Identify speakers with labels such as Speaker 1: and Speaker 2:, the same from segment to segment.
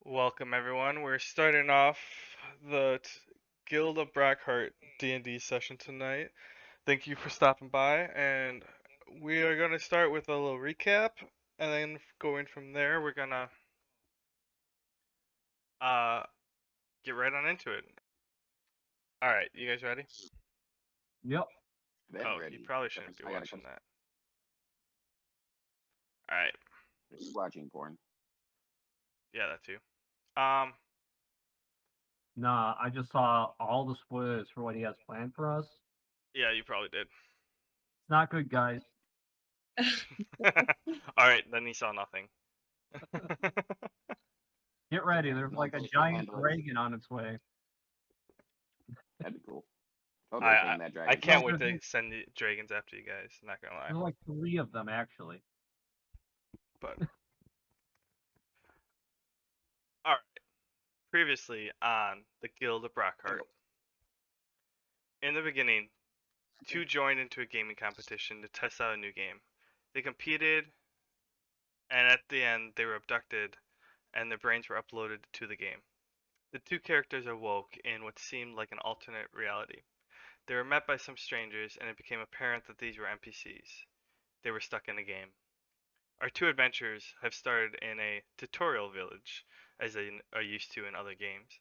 Speaker 1: Welcome everyone. We're starting off the Guild of Brockheart D&D session tonight. Thank you for stopping by, and we are going to start with a little recap, and then going from there, we're gonna uh get right on into it. All right, you guys ready?
Speaker 2: Yep.
Speaker 3: Been
Speaker 1: Oh, you
Speaker 3: ready.
Speaker 1: probably
Speaker 3: Except
Speaker 1: shouldn't be
Speaker 3: I gotta
Speaker 1: watching
Speaker 3: go
Speaker 1: that. All right,
Speaker 3: watching porn.
Speaker 1: yeah, that too. Um,
Speaker 2: Nah, I just saw all the spoilers for what he has planned for us.
Speaker 1: yeah, you probably did.
Speaker 2: It's not good, guys.
Speaker 1: All right, then he saw nothing.
Speaker 2: Get ready. There's
Speaker 3: No
Speaker 2: like a
Speaker 3: place to
Speaker 2: giant
Speaker 3: handle it.
Speaker 2: dragon on its way.
Speaker 3: That'd be cool. Totally
Speaker 1: I
Speaker 3: tame that
Speaker 1: I
Speaker 3: dragon.
Speaker 1: can't
Speaker 2: No,
Speaker 1: wait
Speaker 2: there's
Speaker 1: to
Speaker 2: like,
Speaker 1: send the dragons after you guys. Not gonna lie,
Speaker 2: there's like three of them actually.
Speaker 1: but all right. Previously on the Guild of Brockheart. In the beginning, two joined into a gaming competition to test out a new game. They competed, and at the end, they were abducted, and their brains were uploaded to the game. The two characters awoke in what seemed like an alternate reality. They were met by some strangers, and it became apparent that these were NPCs. They were stuck in a game. Our two adventurers have started in a tutorial village, as they are used to in other games.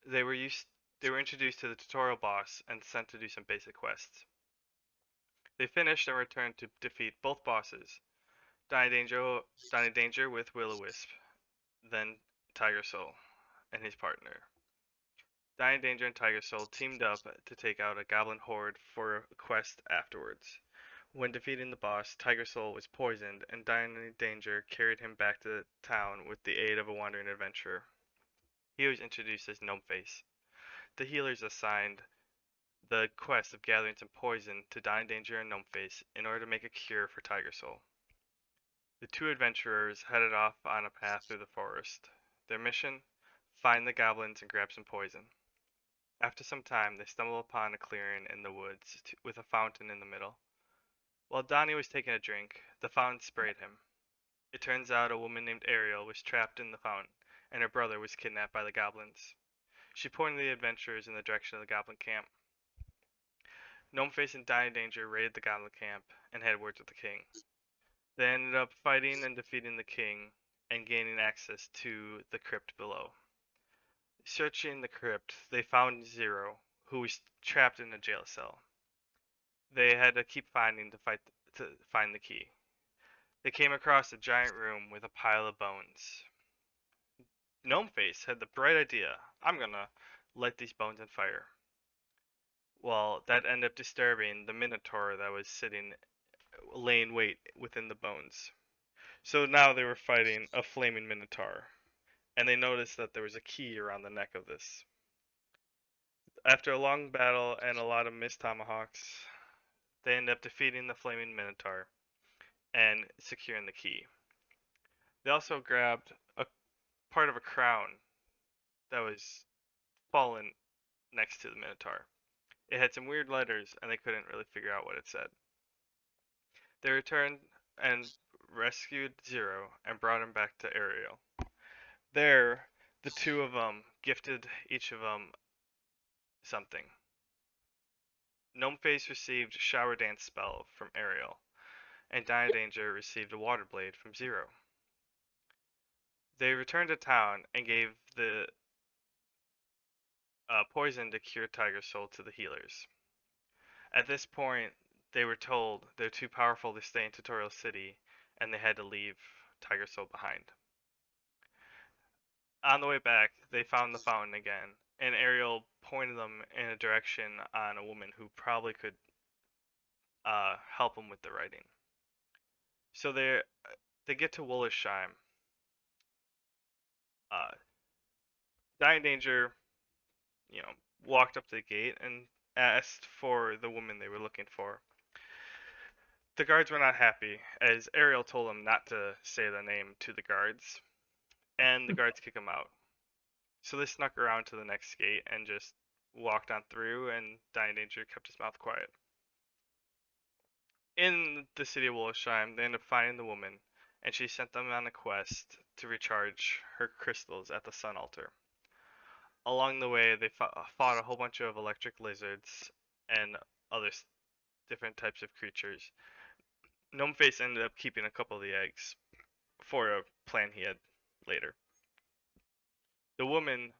Speaker 1: They were used they were introduced to the tutorial boss and sent to do some basic quests. They finished and returned to defeat both bosses, Donny Danger, Donny Danger with Will-O-Wisp, then Tigersoul and his partner. Donny Danger and Tigersoul teamed up to take out a goblin horde for a quest afterwards. When defeating the boss, Tigersoul was poisoned, and Donny Danger carried him back to the town with the aid of a wandering adventurer. He was introduced as Gnomeface. The healers assigned the quest of gathering some poison to Donny Danger and Gnomeface in order to make a cure for Tigersoul. The two adventurers headed off on a path through the forest. Their mission? Find the goblins and grab some poison. After some time, they stumble upon a clearing in the woods with a fountain in the middle. While Donny was taking a drink, the fountain sprayed him. It turns out a woman named Ariel was trapped in the fountain, and her brother was kidnapped by the goblins. She pointed the adventurers in the direction of the goblin camp. Gnomeface and Donny Danger raided the goblin camp and had words with the king. They ended up fighting and defeating the king and gaining access to the crypt below. Searching the crypt, they found Zero, who was trapped in a jail cell. They had to keep finding to find the key. They came across a giant room with a pile of bones. Gnomeface had the bright idea, I'm gonna light these bones on fire. Well, that ended up disturbing the Minotaur that was laying wait within the bones. So now they were fighting a flaming Minotaur, and they noticed that there was a key around the neck of this. After a long battle and a lot of missed tomahawks, they end up defeating the flaming Minotaur and securing the key. They also grabbed a part of a crown that was fallen next to the Minotaur. It had some weird letters, and they couldn't really figure out what it said. They returned and rescued Zero and brought him back to Ariel. There, the two of them gifted each of them something. Gnomeface received a shower dance spell from Ariel, and Donny Danger received a water blade from Zero. They returned to town and gave the poison to cure Tigersoul to the healers. At this point, they were told they're too powerful to stay in Tutorial City, and they had to leave Tigersoul behind. On the way back, they found the fountain again, and Ariel pointed them in a direction on a woman who probably could help them with the writing. So they get to Wollersheim. Uh, Dying Danger, walked up to the gate and asked for the woman they were looking for. The guards were not happy, as Ariel told them not to say the name to the guards, and the guards kick him out. So they snuck around to the next gate and just walked on through, and Dying Danger kept his mouth quiet. In the city of Wollersheim, they end up finding the woman, and she sent them on a quest to recharge her crystals at the Sun Altar. Along the way, they fought a whole bunch of electric lizards and other different types of creatures. Gnomeface ended up keeping a couple of the eggs for a plan he had later. The woman,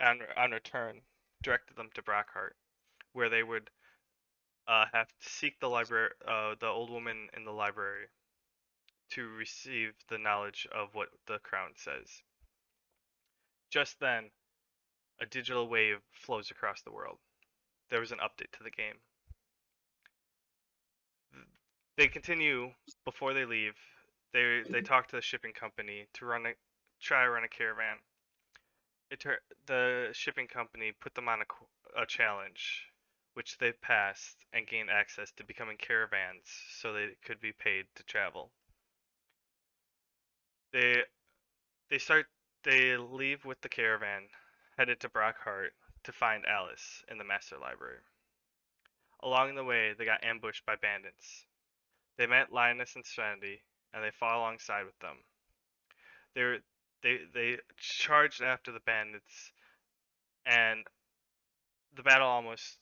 Speaker 1: on return, directed them to Brockheart, where they would have to seek the old woman in the library to receive the knowledge of what the crown says. Just then, a digital wave flows across the world. There was an update to the game. They continue before they leave. They talk to the shipping company to try to run a caravan. The shipping company put them on a challenge, which they passed and gained access to becoming caravans, so they could be paid to travel. They they leave with the caravan, headed to Brockheart to find Alice in the master library. Along the way, they got ambushed by bandits. They met Linus and Sandy, and they fought alongside with them. They charged after the bandits, and the battle almost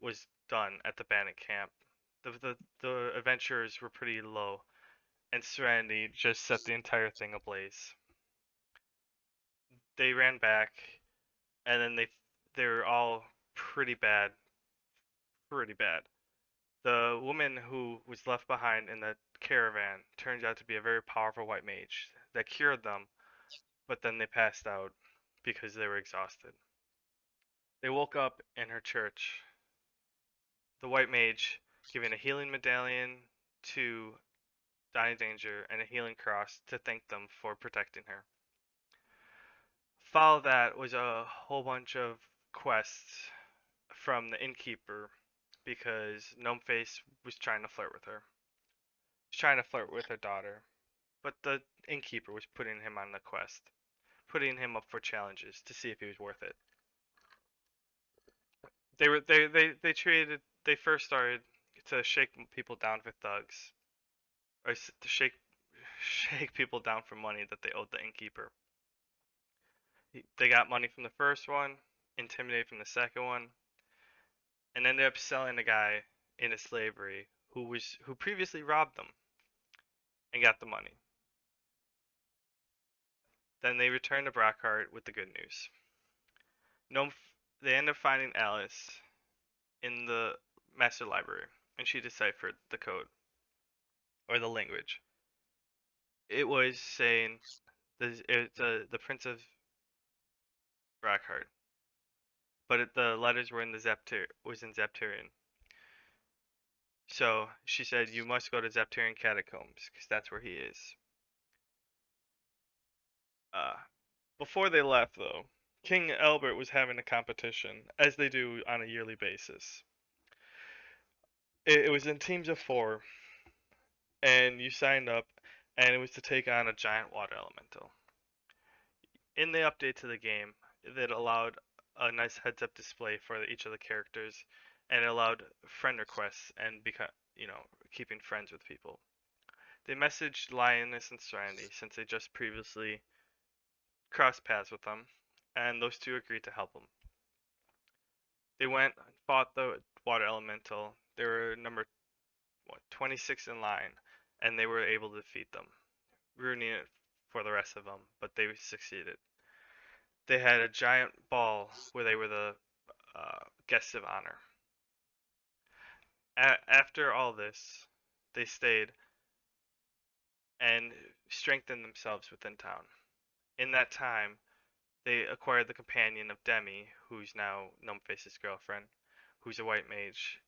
Speaker 1: was done at the bandit camp. The adventurers were pretty low, and Serenity just set the entire thing ablaze. They ran back, and then they were all pretty bad. Pretty bad. The woman who was left behind in the caravan turns out to be a very powerful white mage that cured them, but then they passed out because they were exhausted. They woke up in her church, the white mage giving a healing medallion to Donny Danger and a healing cross to thank them for protecting her. Follow that was a whole bunch of quests from the innkeeper because Gnomeface was trying to flirt with her. He was trying to flirt with her daughter, but the innkeeper was putting him on the quest, putting him up for challenges to see if he was worth it. They first started to shake people down for thugs, or to shake people down for money that they owed the innkeeper. They got money from the first one, intimidated from the second one, and ended up selling a guy into slavery who previously robbed them and got the money. Then they returned to Brockheart with the good news. They end up finding Alice in the master library, and she deciphered the code or the language. It was saying the Prince of Brockheart, but the letters were in the Zaptarian. So she said, "You must go to Zaptarian catacombs because that's where he is." Before they left, though, King Albert was having a competition, as they do on a yearly basis. It was in teams of 4, and you signed up, and it was to take on a giant water elemental. In the update to the game, it allowed a nice heads-up display for each of the characters, and it allowed friend requests and keeping friends with people. They messaged Linus and Serenity since they just previously crossed paths with them, and those two agreed to help them. They went and fought the water elemental. They were number 26 in line, and they were able to defeat them, ruining it for the rest of them, but they succeeded. They had a giant ball where they were the guests of honor. After all this, they stayed and strengthened themselves within town. In that time, they acquired the companion of Demi, who's now Gnomeface's girlfriend, who's a white mage,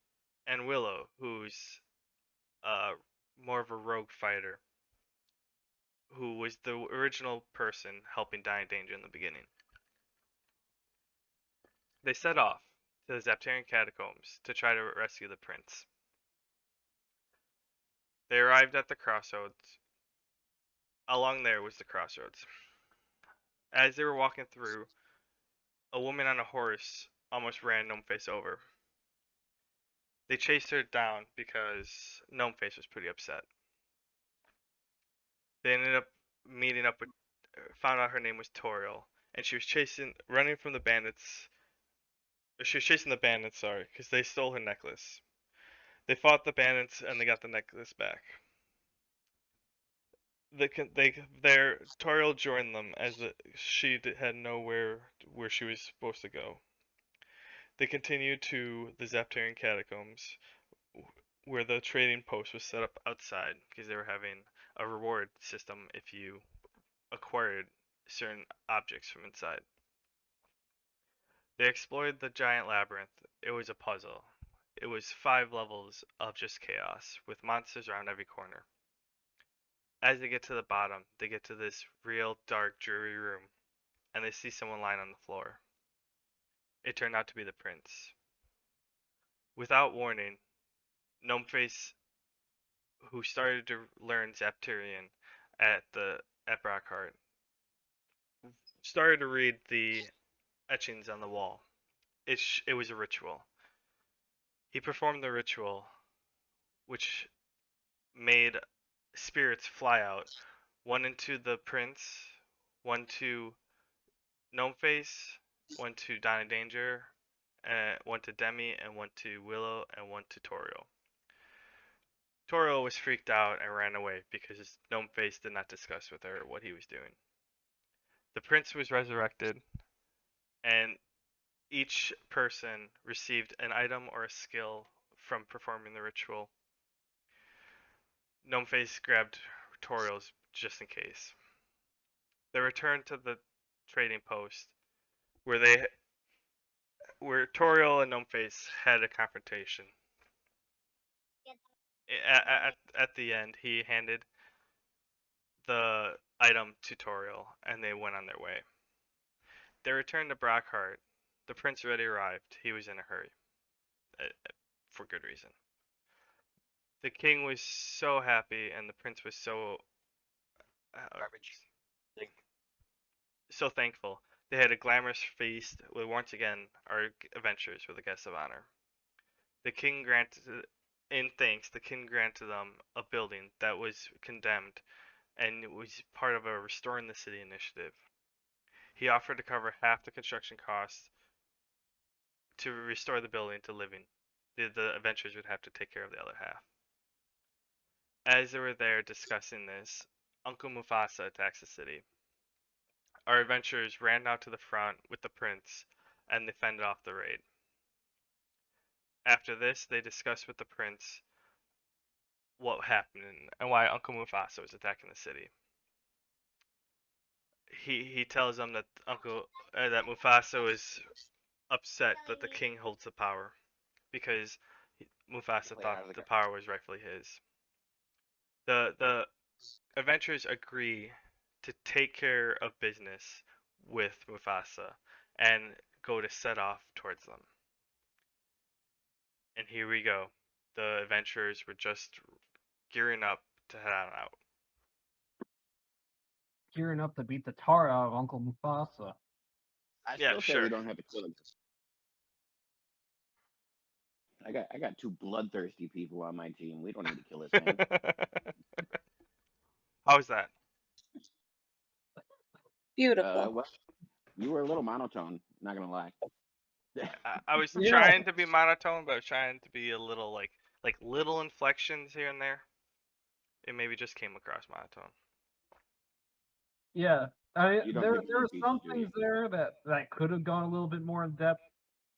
Speaker 1: and Willow, who's more of a rogue fighter, who was the original person helping Donny Danger in the beginning. They set off to the Zaptarian catacombs to try to rescue the prince. They arrived at the crossroads. Along there was the crossroads. As they were walking through, a woman on a horse almost ran Gnomeface over. They chased her down because Gnomeface was pretty upset. They ended up meeting up with, found out her name was Toriel, and she was running from the bandits. She was chasing the bandits, sorry, because they stole her necklace. They fought the bandits and they got the necklace back. Toriel joined them as had nowhere where she was supposed to go. They continued to the Zaptarian catacombs, where the trading post was set up outside because they were having a reward system if you acquired certain objects from inside. They explored the Giant Labyrinth. It was a puzzle. It was 5 levels of just chaos, with monsters around every corner. As they get to the bottom, they get to this real dark, dreary room, and they see someone lying on the floor. It turned out to be the prince. Without warning, Gnomeface, who started to learn Zaptarian at Brockheart, started to read the etchings on the wall. It was a ritual. He performed the ritual, which made spirits fly out, one into the prince, one to Gnomeface, one to Donny Danger, one to Demi, and one to Willow, and one to Toriel. Toriel was freaked out and ran away because Gnomeface did not discuss with her what he was doing. The prince was resurrected, and each person received an item or a skill from performing the ritual. Gnomeface grabbed Toriel's just in case. They returned to the trading post where Toriel and Gnomeface had a confrontation. At the end, he handed the item to Toriel, and they went on their way. They returned to Brockheart. The prince already arrived. He was in a hurry, for good reason. The king was so happy, and the prince was so so thankful. They had a glamorous feast where once again our adventurers were the guests of honor. The king granted, in thanks, the king granted them a building that was condemned, and it was part of a Restoring the City initiative. He offered to cover half the construction costs to restore the building to living. The adventurers would have to take care of the other half. As they were there discussing this, Uncle Mufasa attacks the city. Our adventurers ran out to the front with the prince, and they fended off the raid. After this, they discussed with the prince what happened and why Uncle Mufasa was attacking the city. He tells them that that Mufasa was upset that the king holds the power because Mufasa thought the power was rightfully his. The adventurers agree to take care of business with Mufasa and go to set off towards them. And here we go. The adventurers were just gearing up to head on out.
Speaker 2: Gearing up to beat the tar out of Uncle Mufasa.
Speaker 3: I still say we don't have to kill him. I got 2 bloodthirsty people on my team. We don't need to kill this man.
Speaker 1: How's that?
Speaker 4: Beautiful.
Speaker 3: Well, you were a little monotone, not gonna lie.
Speaker 1: I was trying to be monotone, but I was trying to be a little like little inflections here and there. It maybe just came across monotone.
Speaker 2: Yeah, there are some things there that could have gone a little bit more in depth,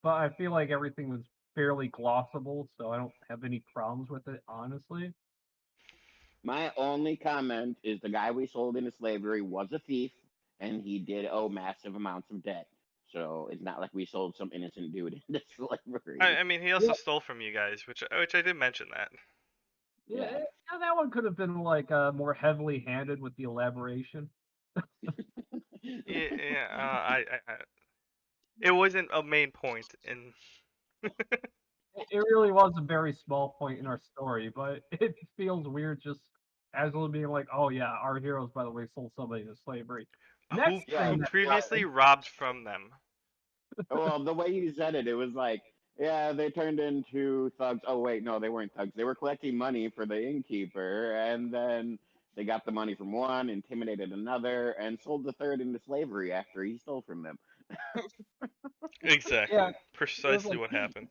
Speaker 2: but I feel like everything was fairly glossable, so I don't have any problems with it, honestly.
Speaker 3: My only comment is the guy we sold into slavery was a thief, and he did owe massive amounts of debt. So it's not like we sold some innocent dude into slavery.
Speaker 1: I mean, he also stole from you guys, which I did mention that.
Speaker 2: Yeah, that one could have been like more heavily handed with the elaboration.
Speaker 1: It wasn't a main point in.
Speaker 2: It really was a very small point in our story, but it feels weird just casually being like, "Oh yeah, our heroes, by the way, sold somebody into slavery."
Speaker 1: Who previously robbed from them.
Speaker 3: Well, the way you said it, it was like, yeah, they turned into thugs. Oh wait, no, they weren't thugs. They were collecting money for the innkeeper, and then They got the money from one, intimidated another, and sold the third into slavery after he stole from them.
Speaker 1: Exactly.
Speaker 2: Yeah,
Speaker 1: Precisely
Speaker 2: like-
Speaker 1: what happened.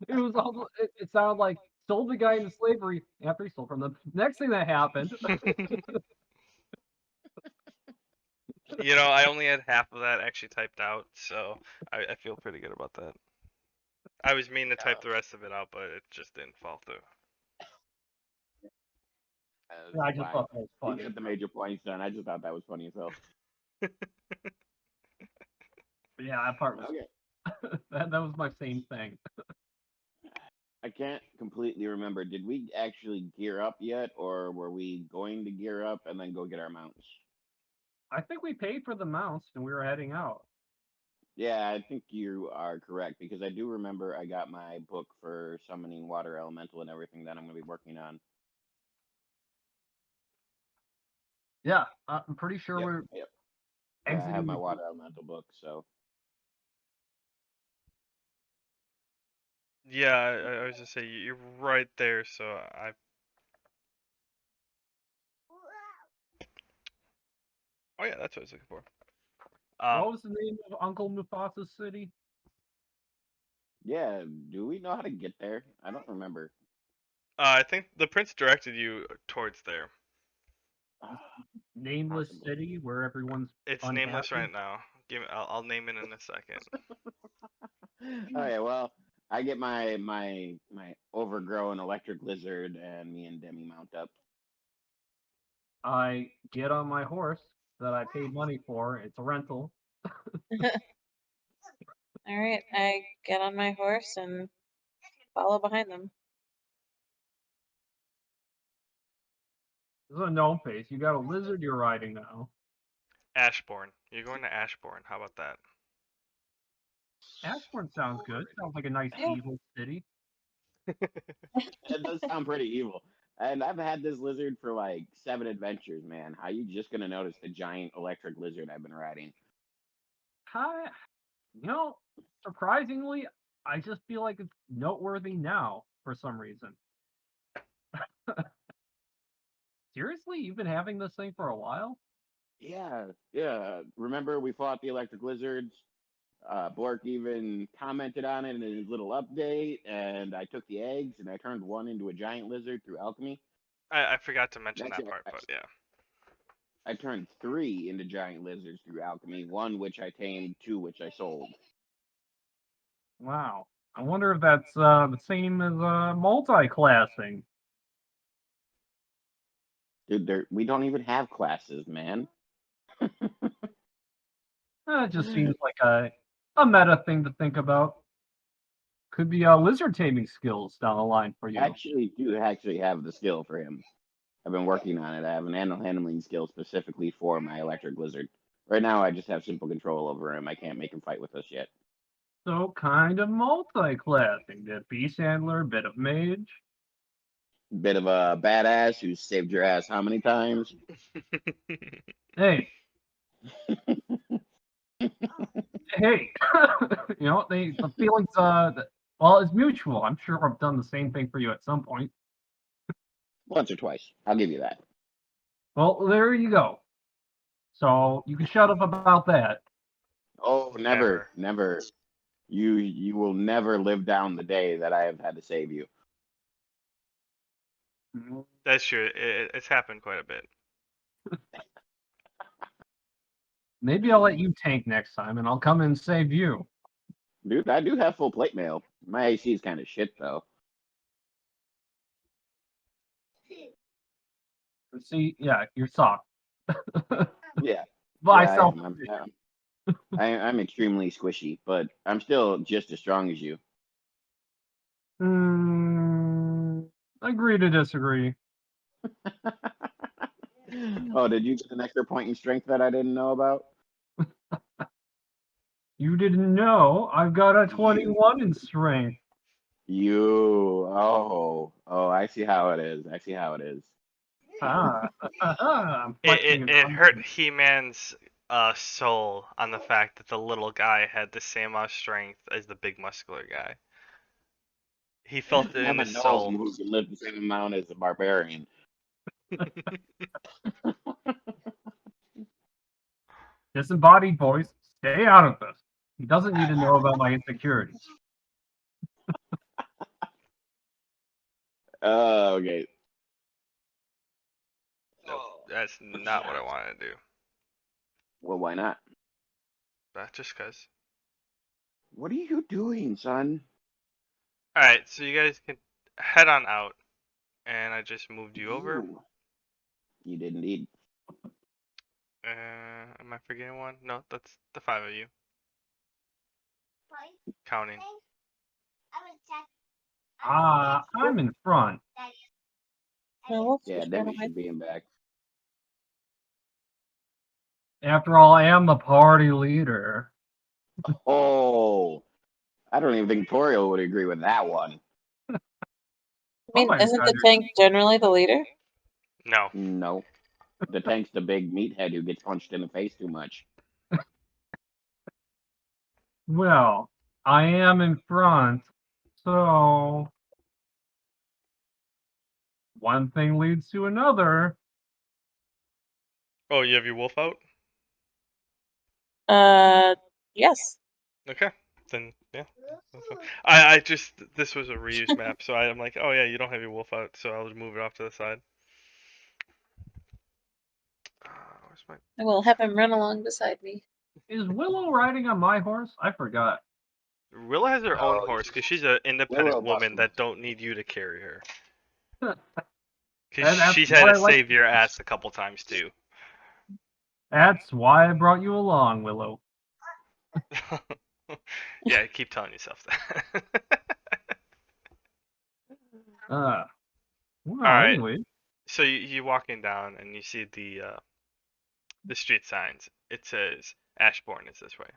Speaker 2: it was all. It sounded like sold the guy into slavery after he stole from them. Next thing that happened,
Speaker 1: You know, I only had half of that actually typed out, so I feel pretty good about that. I was meaning to type the rest of it out, but it just didn't fall through.
Speaker 2: I just thought that was
Speaker 3: You
Speaker 2: funny.
Speaker 3: get the major points done. I just thought that was funny as hell.
Speaker 2: But yeah, that part was
Speaker 3: Okay.
Speaker 2: that was my same thing.
Speaker 3: I can't completely remember. Did we actually gear up yet, or were we going to gear up and then go get our mounts?
Speaker 2: I think we paid for the mounts and we were heading out.
Speaker 3: Yeah, I think you are correct because I do remember I got my book for summoning water elemental and everything that I'm going to be working on.
Speaker 2: Yeah, I'm pretty sure
Speaker 3: Yep,
Speaker 2: we're
Speaker 3: yep. Yeah, I
Speaker 2: exiting.
Speaker 3: have my water elemental book, so
Speaker 1: Yeah, I was just say you're right there, so I. Oh yeah, that's what I was looking for.
Speaker 2: What was the name of Uncle Mufasa's city?
Speaker 3: yeah. Do we know how to get there? I don't remember.
Speaker 1: I think the prince directed you towards there.
Speaker 2: Nameless
Speaker 3: Possibly.
Speaker 2: city where everyone's
Speaker 1: It's
Speaker 2: unhappy.
Speaker 1: nameless right now. I'll name it in a second.
Speaker 3: Okay, well, I get my overgrown electric lizard, and me and Demi mount up.
Speaker 2: I get on my horse that I paid money for. It's a rental.
Speaker 4: All right, I get on my horse and follow behind them.
Speaker 2: This is a Gnomeface. You got a lizard you're riding now.
Speaker 1: Ashbourne. You're going to Ashbourne. How about that?
Speaker 2: Ashbourne sounds good. Sounds like a nice
Speaker 4: Yeah.
Speaker 2: evil city.
Speaker 3: It does sound pretty evil. And I've had this lizard for like 7 adventures, man. How you just gonna notice the giant electric lizard I've been riding?
Speaker 2: Hi, surprisingly, I just feel like it's noteworthy now for some reason. Seriously, you've been having this thing for a while?
Speaker 3: Yeah, yeah. Remember we fought the electric lizards? Bork even commented on it in his little update, and I took the eggs and I turned one into a giant lizard through alchemy.
Speaker 1: I forgot to mention
Speaker 3: Actually,
Speaker 1: that part, but yeah.
Speaker 3: I turned 3 into giant lizards through alchemy, 1 which I tamed, 2 which I sold.
Speaker 2: Wow. I wonder if that's the same as multi-classing.
Speaker 3: Dude, we don't even have classes, man.
Speaker 2: It just seems like a meta thing to think about. Could be lizard taming skills down the line for you.
Speaker 3: Do actually have the skill for him. I've been working on it. I have an animal handling skill specifically for my electric lizard. Right now, I just have simple control over him. I can't make him fight with us yet.
Speaker 2: So kind of multi-classing. Bit beast handler, bit of mage.
Speaker 3: Bit of a badass who saved your ass how many times?
Speaker 2: Hey. Hey. the feelings well, it's mutual. I'm sure I've done the same thing for you at some point.
Speaker 3: Once or twice. I'll give you that.
Speaker 2: Well, there you go. So you can shut up about that.
Speaker 3: Oh, never. You will never live down the day that I have had to save you.
Speaker 1: That's true. It's happened quite a bit.
Speaker 2: Maybe I'll let you tank next time, and I'll come and save you.
Speaker 3: Dude, I do have full plate mail. My AC is kind of shit, though.
Speaker 2: See, yeah, you're soft.
Speaker 3: Yeah.
Speaker 2: But I
Speaker 3: Yeah,
Speaker 2: self.
Speaker 3: I'm extremely squishy, but I'm still just as strong as you.
Speaker 2: Agree to disagree.
Speaker 3: Oh, did you get an extra point in strength that I didn't know about?
Speaker 2: You didn't know I've got a 21 in strength.
Speaker 3: I see how it is.
Speaker 1: It hurt He-Man's soul on the fact that the little guy had the same amount of strength as the big muscular guy. He felt it in
Speaker 3: I'm a
Speaker 1: his
Speaker 3: gnome
Speaker 1: soul.
Speaker 3: who can lift the same amount as a barbarian.
Speaker 2: Disembodied voice, stay out of this. He doesn't need to know about my insecurities.
Speaker 3: Okay.
Speaker 1: Nope, that's not what I wanted to do.
Speaker 3: Well, why not?
Speaker 1: But just cause.
Speaker 3: What are you doing, son?
Speaker 1: Alright, so you guys can head on out. And I just moved you over.
Speaker 3: Ooh. You did indeed.
Speaker 1: Am I forgetting one? No, that's the 5 of you. Counting.
Speaker 2: I'm in front.
Speaker 4: No,
Speaker 3: Yeah, Demi should be in back.
Speaker 2: After all, I am the party leader.
Speaker 3: Oh, I don't even think Toriel would agree with that one.
Speaker 4: I mean,
Speaker 2: my
Speaker 4: isn't
Speaker 2: God,
Speaker 4: the tank generally the leader?
Speaker 1: No.
Speaker 3: No. The tank's the big meathead who gets punched in the face too much.
Speaker 2: Well, I am in front, so one thing leads to another.
Speaker 1: Oh, you have your wolf out?
Speaker 4: Yes.
Speaker 1: Okay. Then, yeah. That's fine. I just, this was a reused map, so I'm like, oh yeah, you don't have your wolf out, so I'll just move it off to the side. Where's my...
Speaker 4: I will have him run along beside me.
Speaker 2: Is Willow riding on my horse? I forgot.
Speaker 1: Willa has her own horse, because she's an independent
Speaker 3: Willow
Speaker 1: woman
Speaker 3: busted.
Speaker 1: that don't need you to carry her.
Speaker 2: And
Speaker 1: Because
Speaker 2: that's
Speaker 1: she's had
Speaker 2: what
Speaker 1: to
Speaker 2: I like
Speaker 1: save your ass a couple times, too.
Speaker 2: That's why I brought you along, Willow.
Speaker 1: Yeah, keep telling yourself that.
Speaker 2: Well,
Speaker 1: Alright.
Speaker 2: anyway.
Speaker 1: So you're walking down, and you see the street signs. It says, Ashbourne is this way.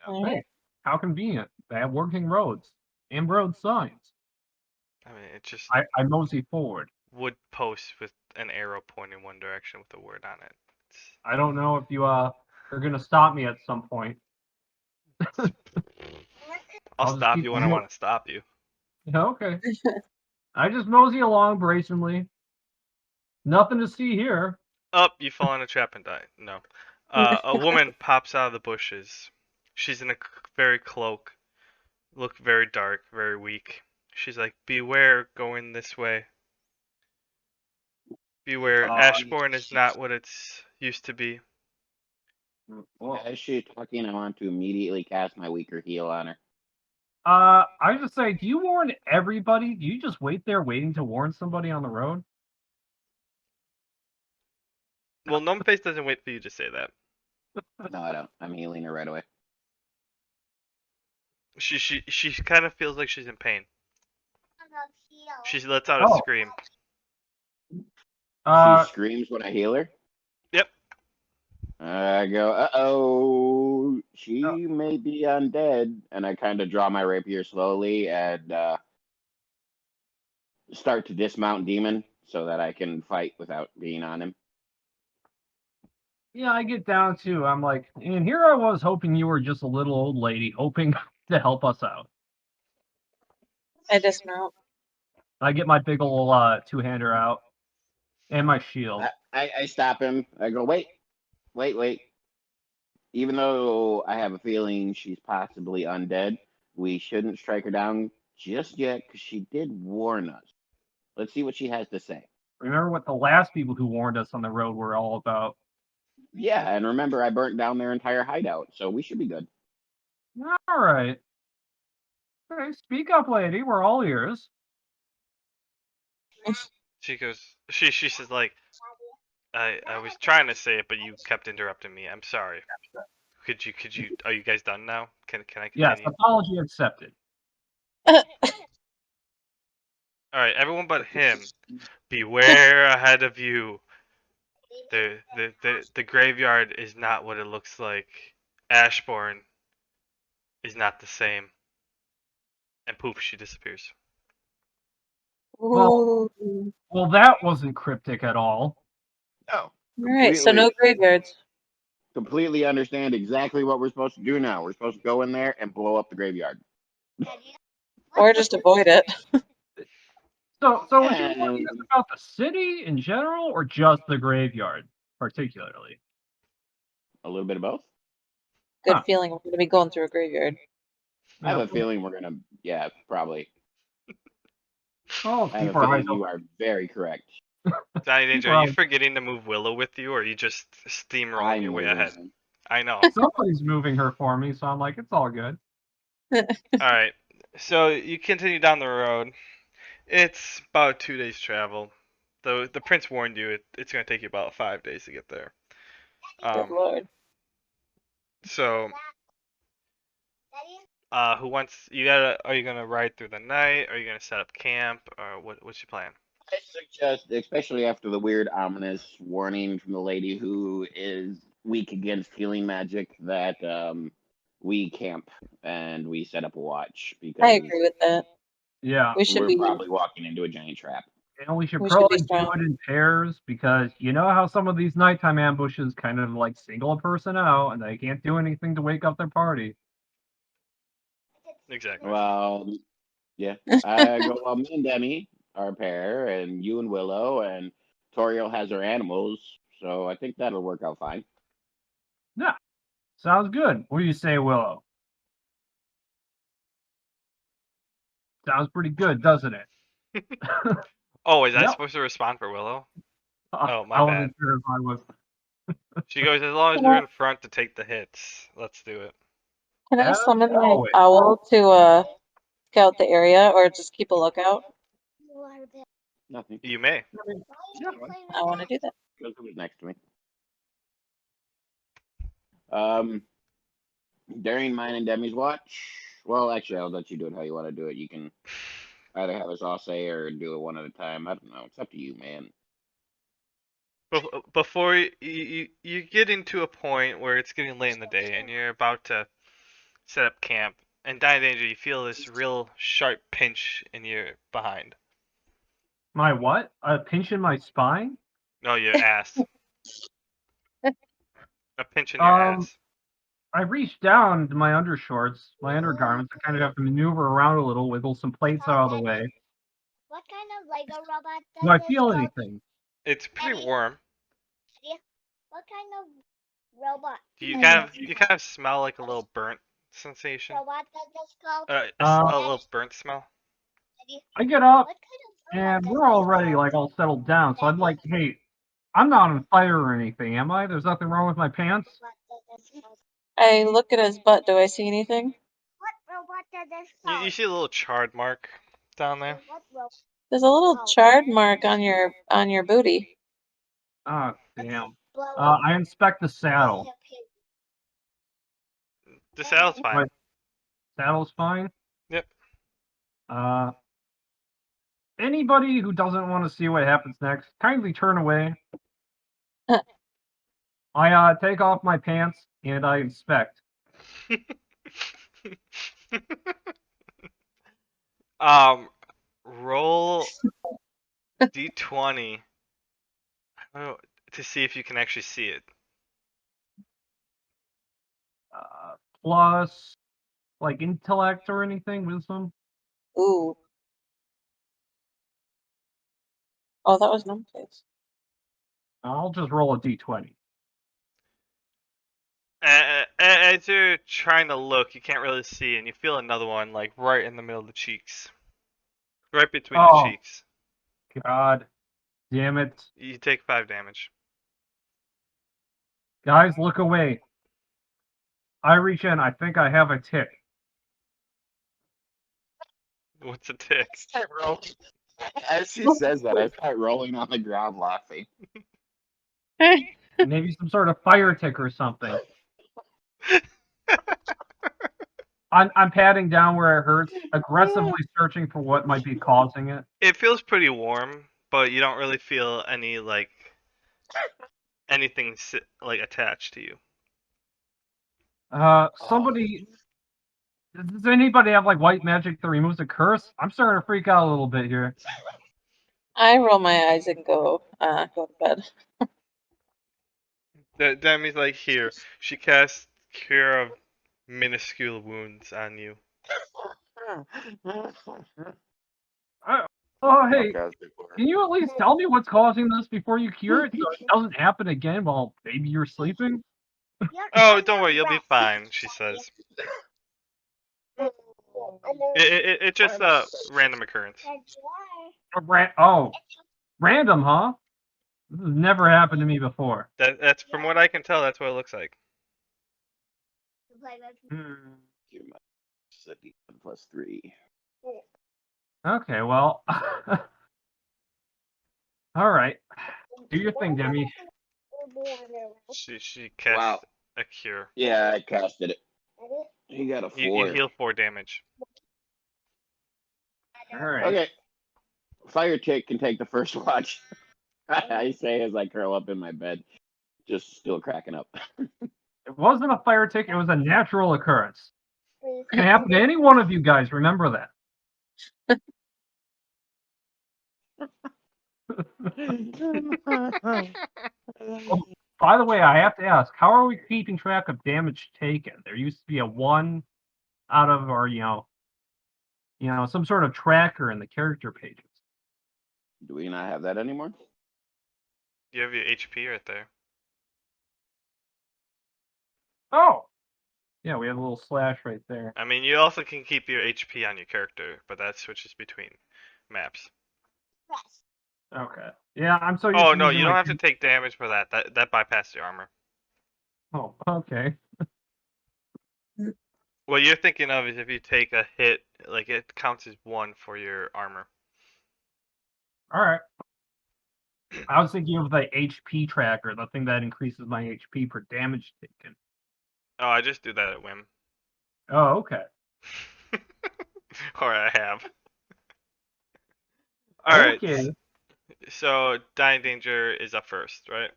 Speaker 2: Hey, how convenient. They have working roads and road signs.
Speaker 1: I mean, it's just
Speaker 2: I mosey forward.
Speaker 1: wood posts with an arrow pointing one direction with a word on it.
Speaker 2: I don't know if you are gonna stop me at some point.
Speaker 1: I'll
Speaker 2: I'll
Speaker 1: stop
Speaker 2: just
Speaker 1: you
Speaker 2: keep
Speaker 1: when I
Speaker 2: mo-
Speaker 1: want to stop you.
Speaker 2: Okay. I just mosey along bracingly. Nothing to see here.
Speaker 1: Up, you fall in a trap and die. No. A woman pops out of the bushes. She's in a very cloak. Look very dark, very weak. She's like, beware going this way. Beware, Ashbourne is not what it's used to be.
Speaker 3: As she's talking, I want to immediately cast my weaker heal on her.
Speaker 2: I just say, do you warn everybody? Do you just wait there waiting to warn somebody on the road?
Speaker 1: Well, Gnomeface doesn't wait for you to say that.
Speaker 3: No, I don't. I'm healing her right away.
Speaker 1: She kind of feels like she's in pain. She lets out a
Speaker 2: Oh.
Speaker 1: scream.
Speaker 3: She screams when I heal her?
Speaker 1: Yep.
Speaker 3: I go, uh-oh, she may be undead. And I kind of draw my rapier slowly and start to dismount Demon so that I can fight without being on him.
Speaker 2: Yeah, I get down too. I'm like, and here I was hoping you were just a little old lady hoping to help us out.
Speaker 4: I dismount.
Speaker 2: I get my big ol' two-hander out and my shield.
Speaker 3: I stop him. I go, wait. Even though I have a feeling she's possibly undead, we shouldn't strike her down just yet because she did warn us. Let's see what she has to say.
Speaker 2: Remember what the last people who warned us on the road were all about.
Speaker 3: Yeah, and remember, I burnt down their entire hideout, so we should be good.
Speaker 2: All right. Okay, speak up, lady. We're all ears.
Speaker 1: She goes. She says like, I was trying to say it, but you kept interrupting me. I'm sorry. Could you? Are you guys done now? Can I continue?
Speaker 2: Yes, apology accepted.
Speaker 1: All right, everyone but him. Beware ahead of you. The graveyard is not what it looks like. Ashbourne is not the same. And poof, she disappears.
Speaker 2: Well, that wasn't cryptic at all.
Speaker 3: No.
Speaker 4: Alright, so no graveyards.
Speaker 3: Completely understand exactly what we're supposed to do now. We're supposed to go in there and blow up the graveyard.
Speaker 4: Or just avoid it.
Speaker 2: So was you wondering
Speaker 3: And
Speaker 2: about the city in general, or just the graveyard particularly?
Speaker 3: a little bit of both.
Speaker 4: Good
Speaker 2: Huh.
Speaker 4: feeling we're gonna be going through a graveyard.
Speaker 3: I have
Speaker 2: Yeah,
Speaker 3: a feeling we're gonna, yeah, probably.
Speaker 2: well,
Speaker 3: I have a
Speaker 2: people are always
Speaker 3: feeling you are very correct.
Speaker 1: Donny Danger,
Speaker 2: people
Speaker 1: are
Speaker 2: are
Speaker 1: you
Speaker 2: always,
Speaker 1: forgetting to move Willow with you, or are you just steamrolling your
Speaker 3: I'm
Speaker 1: way
Speaker 3: moving
Speaker 1: ahead?
Speaker 3: him.
Speaker 1: I know.
Speaker 2: somebody's moving her for me, so I'm like, it's all good.
Speaker 1: Alright, so you continue down the road. It's about 2 days travel. The prince warned you it's going to take you about 5 days to get there.
Speaker 4: Good lord.
Speaker 1: So, who wants, are you going to ride through the night? Are you going to set up camp? Or what's your plan?
Speaker 3: I suggest, especially after the weird, ominous warning from the lady who is weak against healing magic, that we camp and we set up a watch
Speaker 4: I
Speaker 3: because
Speaker 4: agree with that.
Speaker 2: Yeah,
Speaker 4: We should
Speaker 3: we're
Speaker 4: be
Speaker 3: probably walking into a giant trap.
Speaker 2: and we should
Speaker 4: we should be
Speaker 2: probably do
Speaker 4: strong.
Speaker 2: it in pairs because you know how some of these nighttime ambushes kind of like single a person out, and they can't do anything to wake up their party.
Speaker 1: Exactly.
Speaker 3: Well, yeah, well, me and Demi are a pair, and you and Willow, and Toriel has her animals, so I think that'll work out fine.
Speaker 2: Yeah, sounds good. What do you say, Willow? Sounds pretty good, doesn't it?
Speaker 1: Oh, is I
Speaker 2: Yep.
Speaker 1: supposed to respond for Willow? Oh, my
Speaker 2: I
Speaker 1: bad.
Speaker 2: wasn't sure if I was.
Speaker 1: She goes, as long as
Speaker 4: Can
Speaker 1: we're
Speaker 4: I,
Speaker 1: in front to take the hits, let's do it.
Speaker 4: can I
Speaker 2: As
Speaker 4: summon my
Speaker 2: always.
Speaker 4: owl to scout the area or just keep a lookout?
Speaker 3: Nothing.
Speaker 1: You may.
Speaker 2: Yeah.
Speaker 4: I want to do that.
Speaker 3: Because it was next to me. Um, during mine and Demi's watch. Well, actually, I'll let you do it how you want to do it. You can either have us all say or do it one at a time. I don't know. It's up to you, man.
Speaker 1: Before you get into a point where it's getting late in the day and you're about to set up camp, and Donny Danger, you feel this real sharp pinch in your behind.
Speaker 2: My what? A pinch in my spine?
Speaker 1: No, your ass. A pinch in your ass.
Speaker 2: I reached down to my undershorts, my undergarments. I kind of have to maneuver around a little, wiggle some plates out of the way.
Speaker 5: What kind of Lego robot
Speaker 2: Do I
Speaker 5: does this
Speaker 2: feel
Speaker 5: called?
Speaker 2: anything?
Speaker 1: It's pretty warm.
Speaker 5: What kind of robot?
Speaker 1: You
Speaker 5: does this
Speaker 1: kind of smell like a little burnt sensation.
Speaker 5: robot does this called?
Speaker 1: A little burnt smell.
Speaker 2: I get up,
Speaker 5: What kind of robot
Speaker 2: and
Speaker 5: does
Speaker 2: we're
Speaker 5: this
Speaker 2: already
Speaker 5: called?
Speaker 2: like all settled down. So I'm like, hey, I'm not on fire or anything, am I? There's nothing wrong with my pants?
Speaker 5: What does this called?
Speaker 4: I look at his butt. Do I see anything?
Speaker 5: What robot does this
Speaker 1: You
Speaker 5: called?
Speaker 1: see a little charred mark down there.
Speaker 5: What robot?
Speaker 4: There's a little
Speaker 5: Oh.
Speaker 4: charred mark on your booty.
Speaker 2: Ah, damn.
Speaker 5: Blow up.
Speaker 2: I inspect the saddle.
Speaker 1: The saddle's fine.
Speaker 2: Right. Saddle's fine.
Speaker 1: Yep.
Speaker 2: Anybody who doesn't want to see what happens next, kindly turn away. I take off my pants and I inspect.
Speaker 1: Roll d20. I don't know, to see if you can actually see it.
Speaker 2: Plus, like intellect or anything, wisdom.
Speaker 4: Ooh. Oh, that was Gnomeface.
Speaker 2: I'll just roll a d20.
Speaker 1: As you're trying to look, you can't really see, and you feel another one like right in the middle of the cheeks, right between the
Speaker 2: Oh.
Speaker 1: cheeks.
Speaker 2: God damn it.
Speaker 1: You take 5 damage.
Speaker 2: Guys, look away. I reach in. I think I have a tick.
Speaker 1: What's a tick?
Speaker 3: As she says that, I start rolling on the ground laughing.
Speaker 2: Maybe some sort of fire tick or something. I'm patting down where it hurts, aggressively searching for what might be causing it.
Speaker 1: It feels pretty warm, but you don't really feel any like anything like attached to you.
Speaker 2: Somebody. Does anybody have like white magic that removes a curse? I'm starting to freak out a little bit here.
Speaker 4: I roll my eyes and go to bed.
Speaker 1: Demi's like, here. She casts Cure of Minuscule Wounds on you.
Speaker 2: Oh, hey,
Speaker 3: podcast before.
Speaker 2: can you at least tell me what's causing this before you cure it so it doesn't happen again while maybe you're sleeping?
Speaker 1: Oh, don't worry, you'll be fine, she says. It's just a random occurrence.
Speaker 2: Random, huh? This has never happened to me before.
Speaker 1: That's from what I can tell. That's what it looks like.
Speaker 3: Plus 3.
Speaker 2: Okay, well. All right. Do your thing, Demi.
Speaker 1: She cast a cure.
Speaker 3: Yeah, I casted it. He got a 4.
Speaker 1: You heal 4 damage.
Speaker 2: All right.
Speaker 3: Okay. Fire Chick can take the first watch. I say as I curl up in my bed, just still cracking up.
Speaker 2: It wasn't a fire tick, it was a natural occurrence. It can happen to any one of you guys, remember that. By the way, I have to ask, how are we keeping track of damage taken? There used to be a 1 out of, or some sort of tracker in the character pages.
Speaker 3: Do we not have that anymore?
Speaker 1: You have your HP right there.
Speaker 2: Oh! Yeah, we have a little slash right there.
Speaker 1: I mean, you also can keep your HP on your character, but that switches between maps.
Speaker 2: Okay. Yeah, I'm so used
Speaker 1: Oh
Speaker 2: to
Speaker 1: no,
Speaker 2: using
Speaker 1: you don't
Speaker 2: my
Speaker 1: have to take damage for that. That bypasses your armor.
Speaker 2: Oh, okay.
Speaker 1: What you're thinking of is if you take a hit, like it counts as 1 for your armor.
Speaker 2: Alright. I was thinking of the HP tracker, the thing that increases my HP per damage taken.
Speaker 1: Oh, I just do that at whim.
Speaker 2: Oh, okay.
Speaker 1: Or I have. Alright.
Speaker 2: Okay.
Speaker 1: So, Donny Danger is up first, right?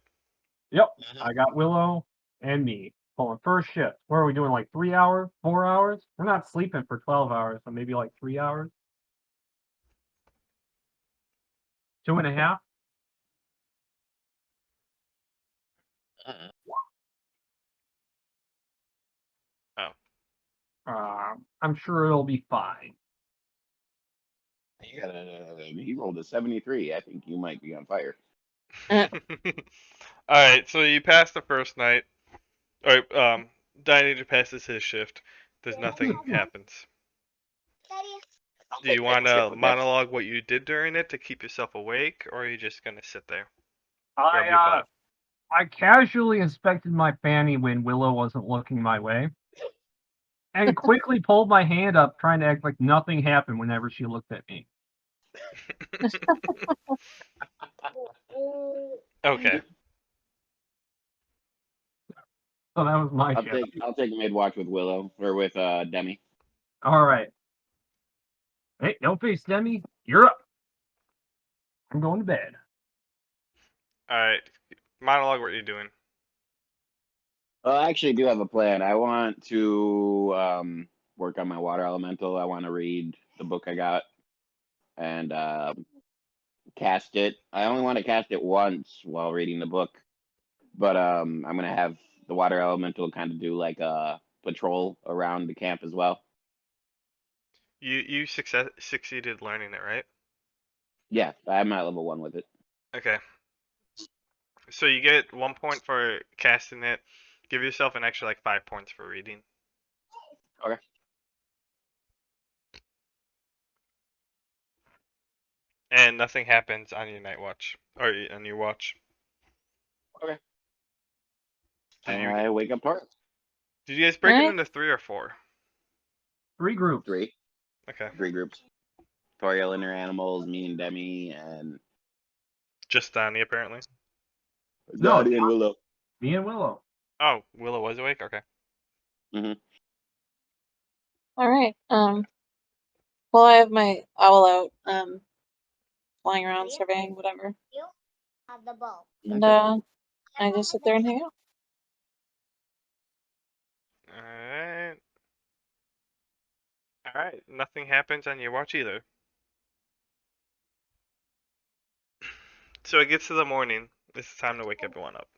Speaker 2: Yep. I got Willow and me. Pulling first shift. What are we doing, like 3 hours? 4 hours? We're not sleeping for 12 hours, so maybe like 3 hours? 2.5?
Speaker 1: Oh.
Speaker 2: I'm sure it'll be fine.
Speaker 3: He rolled a 73. I think you might be on fire.
Speaker 1: Alright, so you pass the first night. Alright, Donny Danger passes his shift. There's nothing happens. Do you want to monologue what you did during it to keep yourself awake, or are you just going to sit there? Rub your butt?
Speaker 2: I casually inspected my fanny when Willow wasn't looking my way, and quickly pulled my hand up, trying to act like nothing happened whenever she looked at me.
Speaker 1: Okay.
Speaker 2: So that was my shift.
Speaker 3: I'll take mid watch with Willow or with Demi.
Speaker 2: All right. Hey, Gnomeface, Demi, you're up. I'm going to bed.
Speaker 1: Alright. Monologue what you're doing.
Speaker 3: I actually do have a plan. I want to work on my water elemental. I want to read the book I got and cast it. I only want to cast it once while reading the book, but I'm gonna have the water elemental kind of do like a patrol around the camp as well.
Speaker 1: You succeeded learning it, right?
Speaker 3: Yeah, I'm at level 1 with it.
Speaker 1: Okay. So you get 1 point for casting it. Give yourself an extra like 5 points for reading.
Speaker 3: Okay.
Speaker 1: And nothing happens on your night watch or on your watch.
Speaker 3: Okay. I wake up Taurus.
Speaker 1: Did you guys break it into 3 or 4?
Speaker 2: 3 groups.
Speaker 3: 3.
Speaker 1: Okay.
Speaker 3: 3 groups. Toriel and her animals, me and Demi, and
Speaker 1: Just Donny apparently.
Speaker 2: No,
Speaker 3: Donny and Willow.
Speaker 2: Me and Willow.
Speaker 1: Oh, Willow was awake? Okay.
Speaker 4: Alright, well, I have my owl out, flying around, surveying, whatever.
Speaker 5: You have the bow.
Speaker 4: And, I just sit there and hang out.
Speaker 1: Alright. Alright, nothing happens on your watch either. So it gets to the morning. It's time to wake everyone up.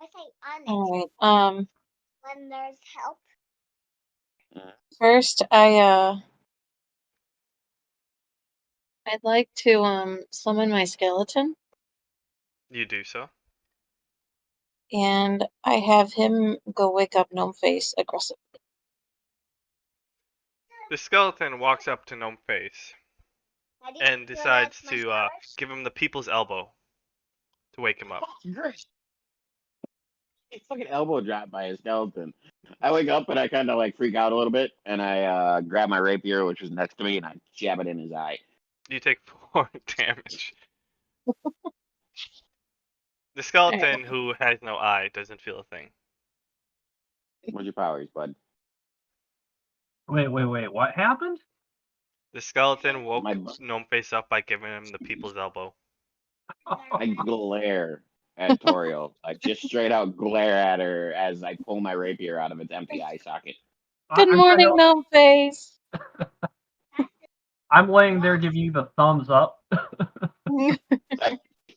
Speaker 5: I say honest.
Speaker 4: Alright,
Speaker 5: When there's help.
Speaker 4: first I I'd like to summon my skeleton,
Speaker 1: You do so.
Speaker 4: and I have him go wake up Gnomeface aggressively.
Speaker 1: The skeleton walks up to Gnomeface
Speaker 5: Daddy,
Speaker 1: and
Speaker 5: you
Speaker 1: decides
Speaker 5: like my
Speaker 1: to
Speaker 5: flowers?
Speaker 1: give him the people's elbow to wake him up.
Speaker 3: Great. It's fucking elbow drop by a skeleton. I wake up and I kind of like freak out a little bit, and I grab my rapier, which was next to me, and I jab it in his eye.
Speaker 1: You take 4 damage. The skeleton, who has no eye, doesn't feel a thing.
Speaker 3: What's your powers, bud?
Speaker 2: Wait. What happened?
Speaker 1: The skeleton woke
Speaker 3: My-
Speaker 1: Gnomeface up by giving him the people's elbow.
Speaker 3: I glare at Toriel. I just straight out glare at her as I pull my rapier out of its empty eye socket.
Speaker 4: Good morning, Gnomeface.
Speaker 2: I'm laying there giving you the thumbs up.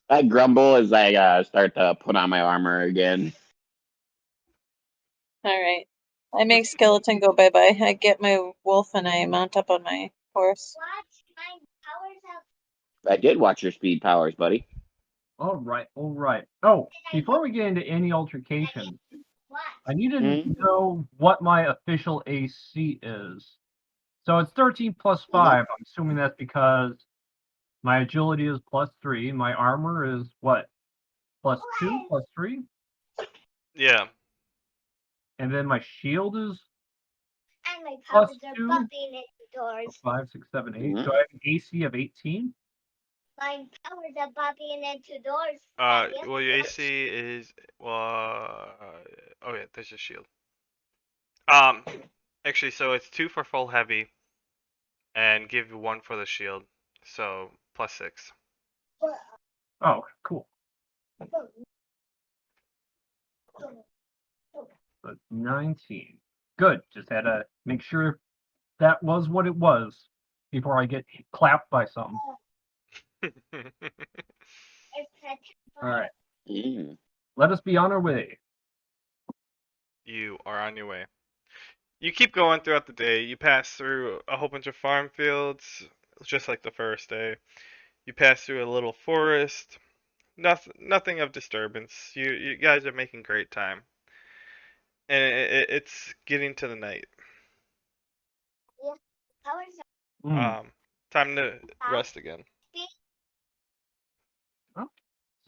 Speaker 3: I grumble as I start to put on my armor again.
Speaker 4: Alright. I make skeleton go bye-bye. I get my wolf and I mount up on my horse.
Speaker 5: Watch my powers up.
Speaker 3: I did watch your speed powers, buddy.
Speaker 2: All right. Oh, before we get into any altercation,
Speaker 5: Watch.
Speaker 2: I need to
Speaker 3: Hmm?
Speaker 2: know what my official AC is. So it's 13 plus 5. I'm assuming that's because my agility is +3. My armor is what? +2, +3?
Speaker 1: Yeah.
Speaker 2: And then my shield is
Speaker 5: And my powers are
Speaker 2: +2.
Speaker 5: bumping into doors.
Speaker 2: 5, 6, 7, 8.
Speaker 3: Mhm.
Speaker 2: So I have an AC of 18.
Speaker 5: My powers are bumping into doors.
Speaker 1: Well, your AC is oh yeah, there's your shield. Actually, so it's 2 for full heavy, and give you 1 for the shield, so +6.
Speaker 2: Oh, cool. But 19. Good. Just had to make sure that was what it was before I get clapped by something. All right.
Speaker 3: Mm.
Speaker 2: Let us be on our way.
Speaker 1: You are on your way. You keep going throughout the day. You pass through a whole bunch of farm fields, just like the first day. You pass through a little forest. Nothing of disturbance. You guys are making great time. And it's getting to the night.
Speaker 5: Powers are
Speaker 2: Hmm.
Speaker 1: Time to rest again.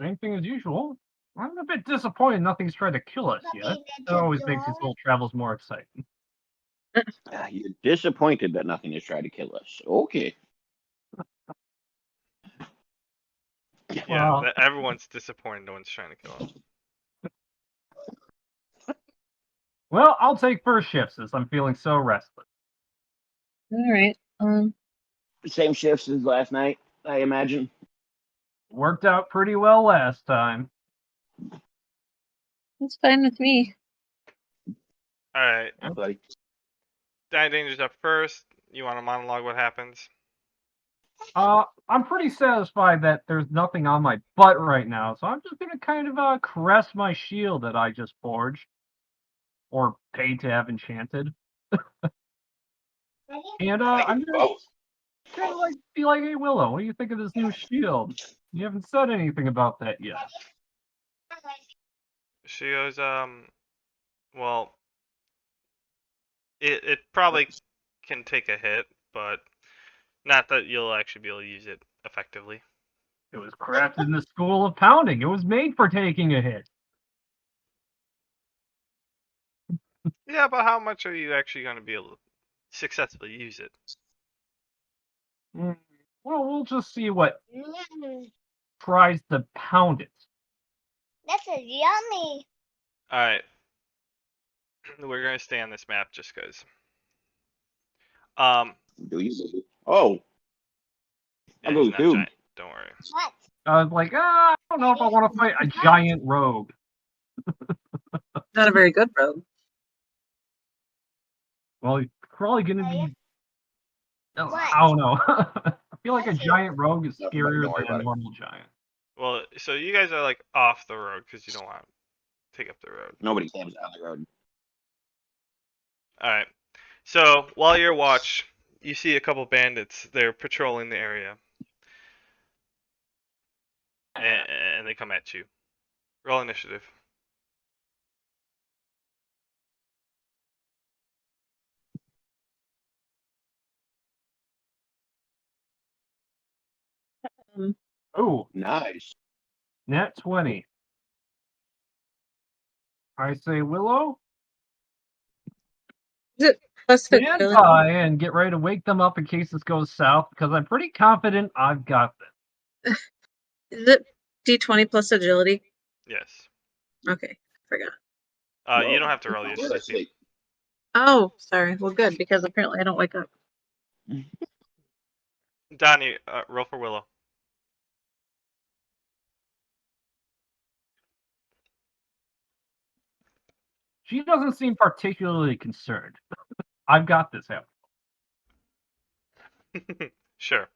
Speaker 2: Same thing as usual. I'm a bit disappointed nothing's tried to kill us yet.
Speaker 5: bumping
Speaker 2: That always
Speaker 5: into
Speaker 2: makes these
Speaker 5: doors.
Speaker 2: little travels more exciting.
Speaker 3: You're disappointed that nothing has tried to kill us. Okay.
Speaker 1: Yeah,
Speaker 2: Well,
Speaker 1: everyone's disappointed no one's trying to kill him.
Speaker 2: well, I'll take first shift since I'm feeling so restless.
Speaker 4: Alright.
Speaker 3: Same shifts as last night, I imagine.
Speaker 2: Worked out pretty well last time.
Speaker 4: That's fine with me.
Speaker 1: Alright.
Speaker 3: Buddy.
Speaker 1: Donny Danger's up first. You want to monologue what happens?
Speaker 2: I'm pretty satisfied that there's nothing on my butt right now, so I'm just gonna kind of caress my shield that I just forged. Or paid to have enchanted. And I'm gonna kind of like be like, hey Willow, what do you think of this new shield? You haven't said anything about that yet.
Speaker 1: She goes, well, it probably can take a hit, but not that you'll actually be able to use it effectively.
Speaker 2: It was crafted in the school of pounding. It was made for taking a hit.
Speaker 1: Yeah, but how much are you actually going to be able to successfully use it?
Speaker 2: Well, we'll just see what
Speaker 5: Mm,
Speaker 2: tries to pound it.
Speaker 5: this is yummy.
Speaker 1: Alright. We're going to stay on this map just because.
Speaker 3: Do you? Oh. I'll go
Speaker 1: It's
Speaker 3: with
Speaker 1: not
Speaker 3: Cube.
Speaker 1: giant. Don't worry.
Speaker 5: What?
Speaker 2: I was like, I don't know if I want to fight a giant rogue.
Speaker 4: Not a very good rogue.
Speaker 2: Well, he's probably gonna be. I
Speaker 5: What?
Speaker 2: don't know. I feel like a giant rogue is
Speaker 3: Nothing, buddy,
Speaker 2: scarier
Speaker 3: don't worry
Speaker 2: than a
Speaker 3: about it.
Speaker 2: normal giant.
Speaker 1: Well, so you guys are like off the road because you don't want to take up the road.
Speaker 3: Nobody camps on the road.
Speaker 1: Alright. So, while you're watch, you see a couple bandits. They're patrolling the area. and they come at you. Roll initiative.
Speaker 2: Oh,
Speaker 3: Nice.
Speaker 2: nat 20. I say Willow,
Speaker 4: Is it plus
Speaker 2: stand
Speaker 4: agility?
Speaker 2: by and get ready to wake them up in case this goes south, because I'm pretty confident I've got this.
Speaker 4: Is it D20 plus agility?
Speaker 1: Yes.
Speaker 4: Okay, forgot.
Speaker 1: You don't have to roll your
Speaker 3: We're
Speaker 1: sleeping.
Speaker 3: asleep.
Speaker 4: Oh, sorry. Well, good, because apparently I don't wake up.
Speaker 1: Donnie, roll for Willow.
Speaker 2: She doesn't seem particularly concerned. I've got this out.
Speaker 1: Sure.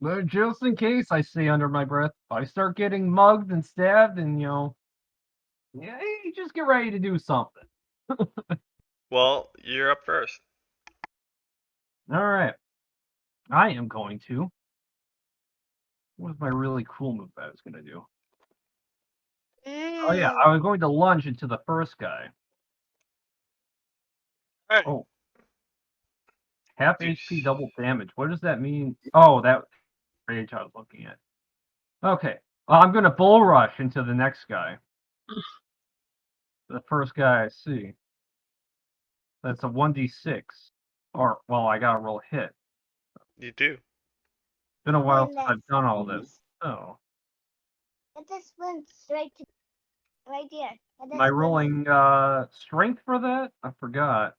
Speaker 2: But just in case, I say under my breath, if I start getting mugged and stabbed, and yeah, you just get ready to do something.
Speaker 1: Well, you're up first.
Speaker 2: All right, I am going to. What was my really cool move I was going to do? Oh yeah, I was going to lunge into the first guy.
Speaker 1: Alright.
Speaker 2: Oh, half
Speaker 1: Deuce.
Speaker 2: HP, double damage. What does that mean? Oh, that range I was looking at. Okay, well, I'm going to bull rush into the next guy. The first guy I see. That's a 1d6. Or, well, I got to roll a hit.
Speaker 1: You do.
Speaker 2: Been a while since I've done all this. Oh.
Speaker 5: It just went straight to right here.
Speaker 2: Am I rolling strength for that? I forgot.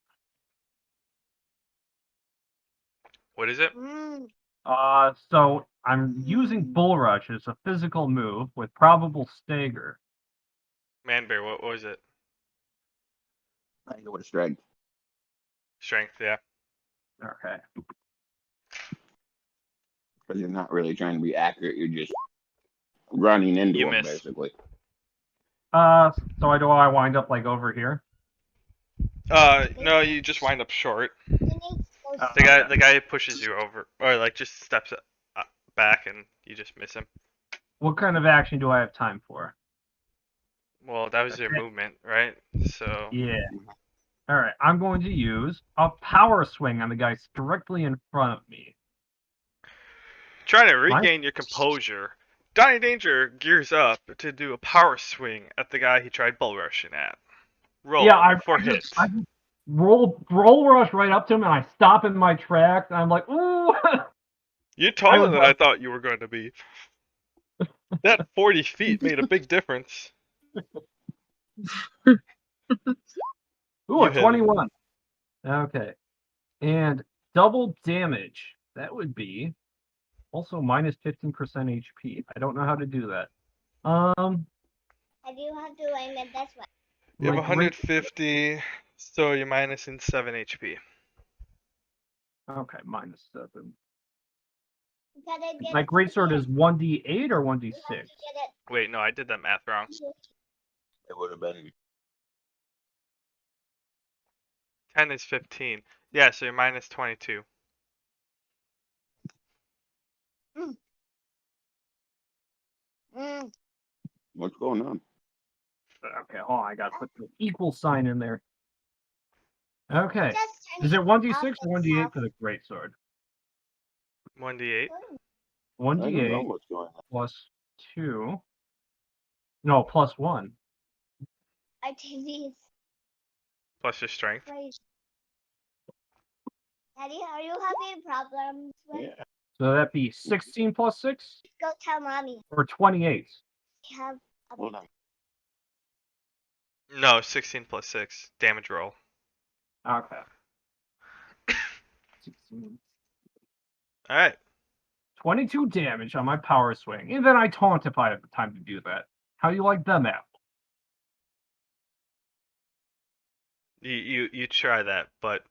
Speaker 1: What is it?
Speaker 2: So I'm using Bull Rush as a physical move with probable stagger.
Speaker 1: Manbear, what was it?
Speaker 3: I go with strength.
Speaker 1: Strength, yeah.
Speaker 2: Okay.
Speaker 3: Because you're not really trying to be accurate. You're just running into
Speaker 1: You
Speaker 3: them,
Speaker 1: miss.
Speaker 3: basically.
Speaker 2: So I wind up like over here?
Speaker 1: No, you just wind up short.
Speaker 2: Oh,
Speaker 1: The guy pushes you over, or like just steps back, and you just miss him.
Speaker 2: What kind of action do I have time for?
Speaker 1: Well, that was your
Speaker 2: Okay.
Speaker 1: movement, right? So
Speaker 2: Yeah. All right. I'm going to use a power swing on the guy directly in front of me.
Speaker 1: trying to regain your composure, Donny Danger gears up to do a power swing at the guy he tried bull rushing at. Roll for hit.
Speaker 2: I just roll rush right up to him, and I stop in my tracks. And I'm like, ooh.
Speaker 1: You're taller than
Speaker 2: was
Speaker 1: I thought you were going to be. That 40 feet made a big difference.
Speaker 2: Ooh,
Speaker 1: You
Speaker 2: a
Speaker 1: hit him.
Speaker 2: 21. Okay. And double damage. That would be also minus 15% HP. I don't know how to do that.
Speaker 5: And you have to aim it this way.
Speaker 1: You have
Speaker 2: my
Speaker 1: 150, so you're minusing 7 HP.
Speaker 2: Okay, minus 7.
Speaker 5: You gotta get
Speaker 2: My
Speaker 5: it
Speaker 2: greatsword
Speaker 5: here.
Speaker 2: is 1d8 or 1d6?
Speaker 5: You have to get it.
Speaker 1: Wait, no, I did that math wrong.
Speaker 3: It would have been
Speaker 1: 10 is 15. Yeah, so you're minus 22.
Speaker 3: what's going on?
Speaker 2: Okay, hold on, I gotta put the equal sign in there. Okay.
Speaker 5: Just turn
Speaker 2: Is it 1d6 or 1d8
Speaker 5: itself.
Speaker 2: for the greatsword?
Speaker 1: 1d8.
Speaker 3: I don't know
Speaker 2: 1d8
Speaker 3: what's going on.
Speaker 2: plus 2. No, plus 1.
Speaker 5: Our TV is
Speaker 1: Plus your strength.
Speaker 5: crazy. Daddy, are you having problems with?
Speaker 3: Yeah.
Speaker 2: So that'd be 16 plus 6
Speaker 5: Go tell mommy.
Speaker 2: or 28.
Speaker 5: We have a
Speaker 3: Hold on.
Speaker 1: No, 16 plus 6. Damage roll.
Speaker 2: Okay. 16.
Speaker 1: Alright.
Speaker 2: 22 damage on my power swing. And then I taunt if I have the time to do that. How do you like them apples?
Speaker 1: You try that, but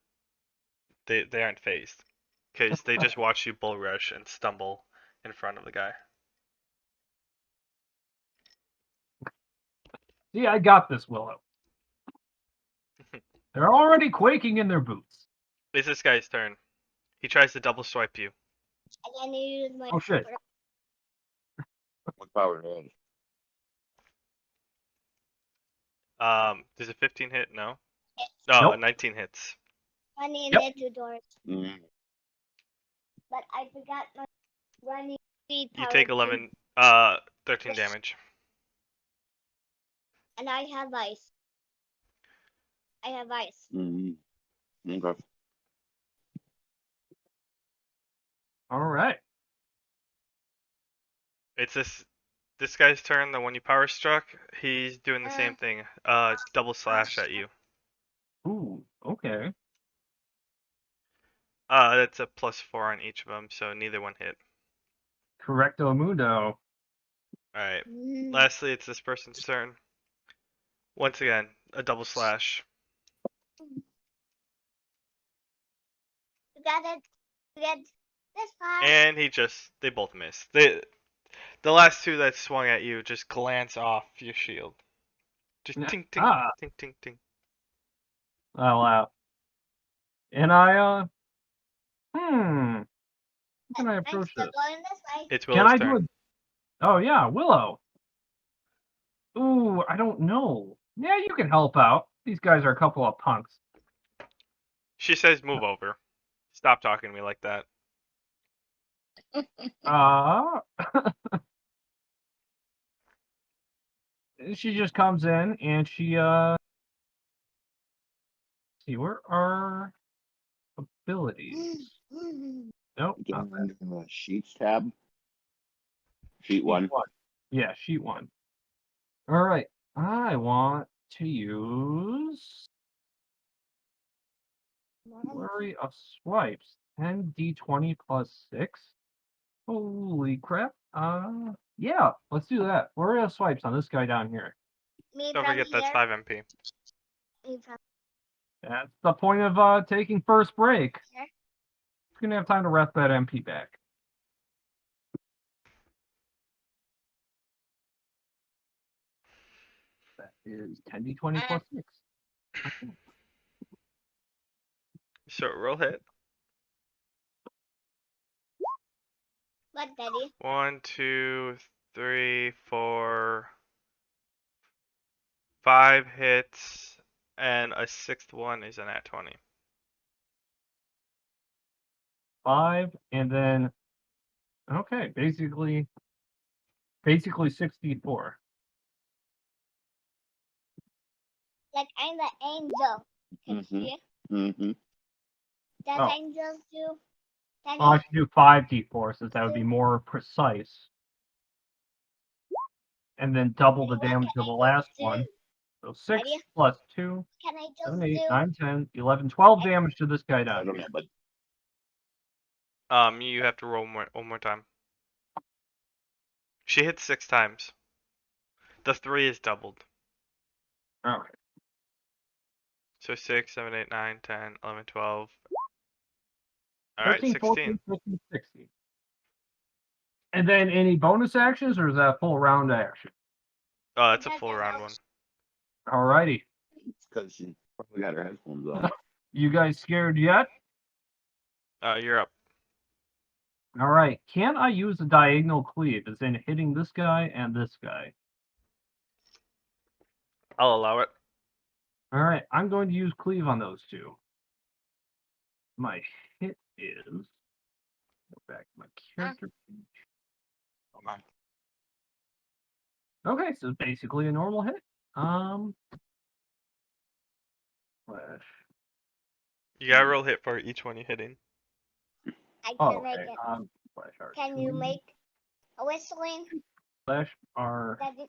Speaker 1: they aren't phased. Because they just watch you bull rush and stumble in front of the guy.
Speaker 2: See, I got this, Willow. They're already quaking in their boots.
Speaker 1: It's this guy's turn. He tries to double swipe you.
Speaker 5: And then you use my
Speaker 2: Oh shit.
Speaker 3: What power it is?
Speaker 1: Does a 15 hit? No.
Speaker 5: Yes.
Speaker 1: No,
Speaker 2: Nope.
Speaker 1: a 19 hits.
Speaker 5: running in
Speaker 2: Yep.
Speaker 5: the 2 doors.
Speaker 3: Mm.
Speaker 5: But I forgot my running speed
Speaker 1: You
Speaker 5: power.
Speaker 1: take
Speaker 5: too.
Speaker 1: 13 damage.
Speaker 5: And I have ice. I have ice.
Speaker 3: Mm. Okay.
Speaker 2: All right.
Speaker 1: It's this guy's turn. The one you power struck. He's doing the same thing. Double slash at you.
Speaker 2: Ooh. Okay.
Speaker 1: That's a +4 on each of them, so neither one hit.
Speaker 2: Correcto mundo.
Speaker 1: Alright.
Speaker 5: Mm.
Speaker 1: Lastly, it's this person's turn. Once again, a double slash.
Speaker 5: You got it. You get this far.
Speaker 1: And they both miss. The last two that swung at you just glance off your shield. Just ting ting
Speaker 2: Ah.
Speaker 1: ting ting ting.
Speaker 2: Oh wow. And I how can I
Speaker 5: I'm
Speaker 2: approach
Speaker 5: still
Speaker 2: this?
Speaker 5: going this way.
Speaker 1: It's
Speaker 2: Can
Speaker 1: Willow's
Speaker 2: I
Speaker 1: turn.
Speaker 2: do it? Oh yeah, Willow. Ooh, I don't know. Yeah, you can help out. These guys are a couple of punks.
Speaker 1: She says move over. Stop talking to me like that.
Speaker 2: She just comes in and she see where are abilities? Nope, not that.
Speaker 3: Again, under the sheets tab. Sheet
Speaker 2: Sheet
Speaker 3: 1.
Speaker 2: Yeah, sheet 1. All right, I want to use flurry of swipes. 10d20 plus 6. Holy crap! Yeah, let's do that. Flurry of swipes on this guy down here.
Speaker 5: Me
Speaker 1: Don't
Speaker 5: from
Speaker 1: forget that's
Speaker 5: here.
Speaker 1: 5 MP.
Speaker 5: Me from
Speaker 2: That's the point of taking first break.
Speaker 5: here.
Speaker 2: It's gonna have time to rest that MP back. That is 10d20 plus 6.
Speaker 1: So roll hit.
Speaker 5: What, Daddy?
Speaker 1: 1, 2, 3, 4, 5 hits, and a 6th one is an at 20.
Speaker 2: 5, and then okay, basically 64.
Speaker 5: Like I'm the angel. Can you see it?
Speaker 3: Mm-hmm.
Speaker 5: That
Speaker 2: Oh.
Speaker 5: angels do. Daddy,
Speaker 2: Well, I should do 5d4 since that would be more precise. And then double the
Speaker 5: what
Speaker 2: damage
Speaker 5: can
Speaker 2: of the
Speaker 5: I
Speaker 2: last
Speaker 5: do?
Speaker 2: one. So 6
Speaker 5: Idea?
Speaker 2: plus 2,
Speaker 5: Can I just
Speaker 2: 7, 8,
Speaker 5: do?
Speaker 2: 9, 10, 11, 12 damage to this guy
Speaker 3: I
Speaker 2: down
Speaker 3: don't
Speaker 2: here.
Speaker 3: know, but
Speaker 1: You have to roll one more time. She hit 6 times. The 3 is doubled.
Speaker 2: Okay.
Speaker 1: So 6, 7, 8, 9, 10, 11, 12. Alright,
Speaker 2: 13,
Speaker 1: 16.
Speaker 2: 14, 15, 16. And then any bonus actions, or is that a full round action?
Speaker 1: Oh, that's a full round one.
Speaker 2: Alrighty.
Speaker 3: it's because she probably got her headphones on.
Speaker 2: You guys scared yet?
Speaker 1: You're up.
Speaker 2: Alright. Can I use a diagonal cleave, as in hitting this guy and this guy?
Speaker 1: I'll allow it.
Speaker 2: Alright, I'm going to use cleave on those two. My hit is... Go back to my character page. Okay, so basically a normal hit. Slash.
Speaker 1: You gotta roll hit for each one you're hitting.
Speaker 5: I can
Speaker 2: Oh,
Speaker 5: make
Speaker 2: okay.
Speaker 5: it.
Speaker 2: Slash R2.
Speaker 5: Can you make a whistling?
Speaker 2: Slash R2.
Speaker 5: Daddy,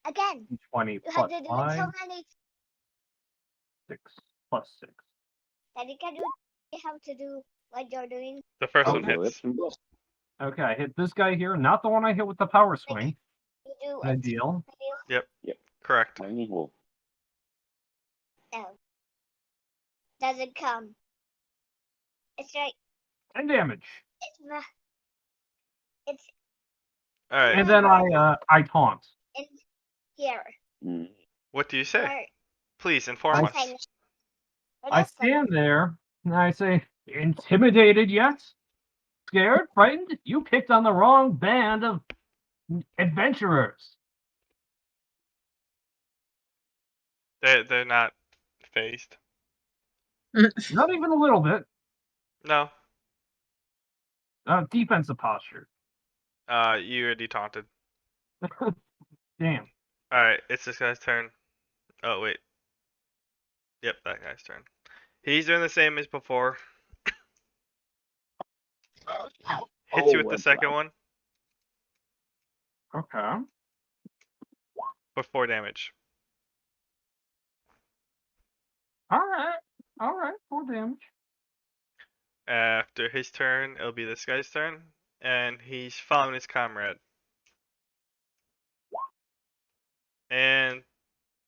Speaker 5: again.
Speaker 2: 20
Speaker 5: You have
Speaker 2: plus
Speaker 5: to do it
Speaker 2: 5,
Speaker 5: so many.
Speaker 2: 6 plus 6.
Speaker 5: Daddy, can you have to do what you're doing?
Speaker 1: The first one
Speaker 2: Okay.
Speaker 1: hits.
Speaker 2: Okay, I hit this guy here, not the one I hit with the power swing.
Speaker 5: You do
Speaker 2: Good
Speaker 5: it.
Speaker 2: deal.
Speaker 1: Correct.
Speaker 3: Tiny hole.
Speaker 5: No. Doesn't come. It's right.
Speaker 2: 10 damage.
Speaker 5: It's
Speaker 1: Alright,
Speaker 2: And then I taunt.
Speaker 5: in here.
Speaker 3: Mm.
Speaker 1: what do you say?
Speaker 5: Or
Speaker 1: Please inform us.
Speaker 2: I stand there and I say, intimidated yet? Scared? Frightened? You picked on the wrong band of adventurers.
Speaker 1: They're not phased.
Speaker 2: Not even a little bit.
Speaker 1: No.
Speaker 2: Defensive posture.
Speaker 1: You already taunted.
Speaker 2: Damn.
Speaker 1: Alright, it's this guy's turn. Oh, wait. Yep, that guy's turn. He's doing the same as before. Hits you with the second one
Speaker 2: Okay.
Speaker 1: for 4 damage.
Speaker 2: Alright, 4 damage.
Speaker 1: After his turn, it'll be this guy's turn. And he's following his comrade. And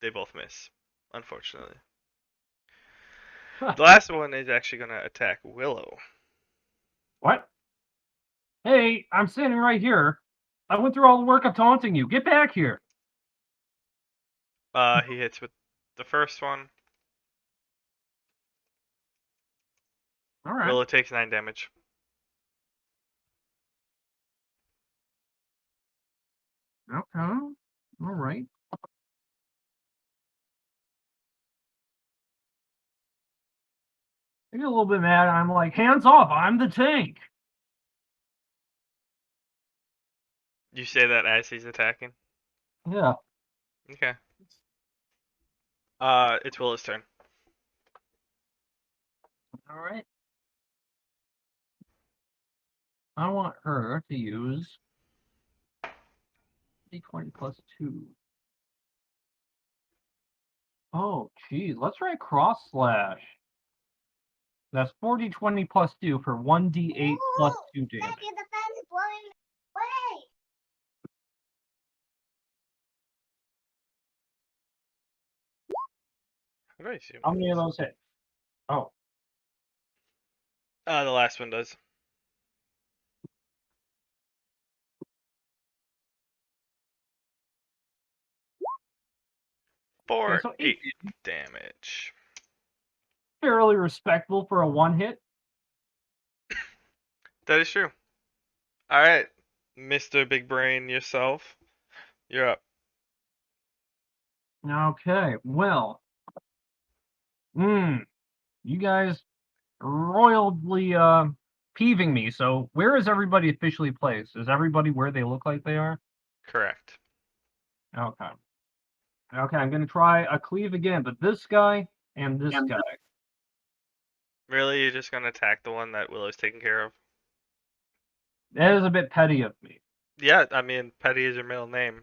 Speaker 1: they both miss, unfortunately. The last one is actually going to attack Willow.
Speaker 2: What? Hey, I'm standing right here. I went through all the work of taunting you. Get back here.
Speaker 1: He hits with the first one.
Speaker 2: Alright.
Speaker 1: Willow takes 9 damage.
Speaker 2: Okay. Alright. I get a little bit mad. I'm like, hands off. I'm the tank.
Speaker 1: You say that as he's attacking?
Speaker 2: Yeah.
Speaker 1: Okay. It's Willow's turn.
Speaker 2: Alright. I want her to use D20 plus 2. Oh, geez. Let's try cross slash. That's 4d20 plus 2 for 1d8 plus 2 damage.
Speaker 5: Back in the fence blowing away.
Speaker 1: How do I see
Speaker 2: How many of those hit? Oh,
Speaker 1: the last one does. For
Speaker 2: so
Speaker 1: 8 damage.
Speaker 2: fairly respectable for a one hit.
Speaker 1: That is true. Alright, Mr. Big Brain yourself. You're up.
Speaker 2: Okay, well. You guys royally peeving me. So where is everybody officially placed? Is everybody where they look like they are?
Speaker 1: Correct.
Speaker 2: Okay. Okay, I'm gonna try a cleave again, but this guy and this guy.
Speaker 1: Really, you're just gonna attack the one that Willow's taking care of?
Speaker 2: That is a bit petty of me.
Speaker 1: Yeah, I mean, Petty is your middle name,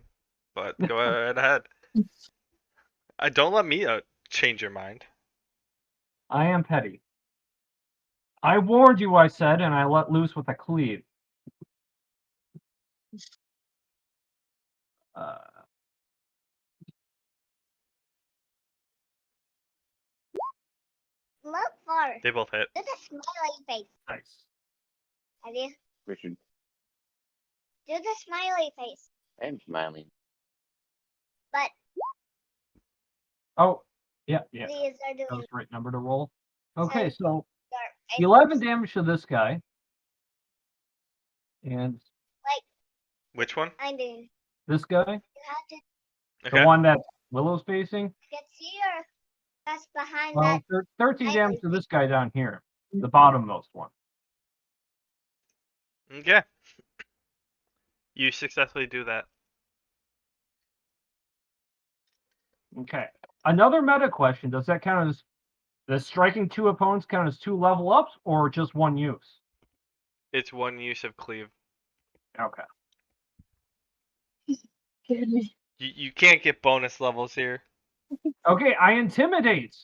Speaker 1: but go ahead. Don't let me change your mind.
Speaker 2: I am petty. I warned you, I said, and I let loose with a cleave.
Speaker 5: Look for.
Speaker 1: They both hit.
Speaker 5: Do the smiley face.
Speaker 2: Nice.
Speaker 5: Have you?
Speaker 3: Richard,
Speaker 5: Do the smiley face.
Speaker 3: I'm smiling.
Speaker 5: But
Speaker 2: Oh, yeah.
Speaker 5: these are
Speaker 2: That
Speaker 5: doing
Speaker 2: was the right number to roll. Okay, so
Speaker 5: dark.
Speaker 2: 11 damage to this guy. And
Speaker 1: Which one?
Speaker 5: I'm doing.
Speaker 2: this guy,
Speaker 5: You have to
Speaker 1: Okay.
Speaker 2: the one that Willow's facing.
Speaker 5: get here. That's behind
Speaker 2: Well,
Speaker 5: that.
Speaker 2: 13 damage to this guy down here, the bottommost one.
Speaker 1: Okay. You successfully do that.
Speaker 2: Okay. Another meta question, does that count as, does striking 2 opponents count as 2 level ups or just 1 use?
Speaker 1: It's 1 use of Cleave.
Speaker 2: Okay.
Speaker 1: You can't get bonus levels here.
Speaker 2: Okay, I intimidate.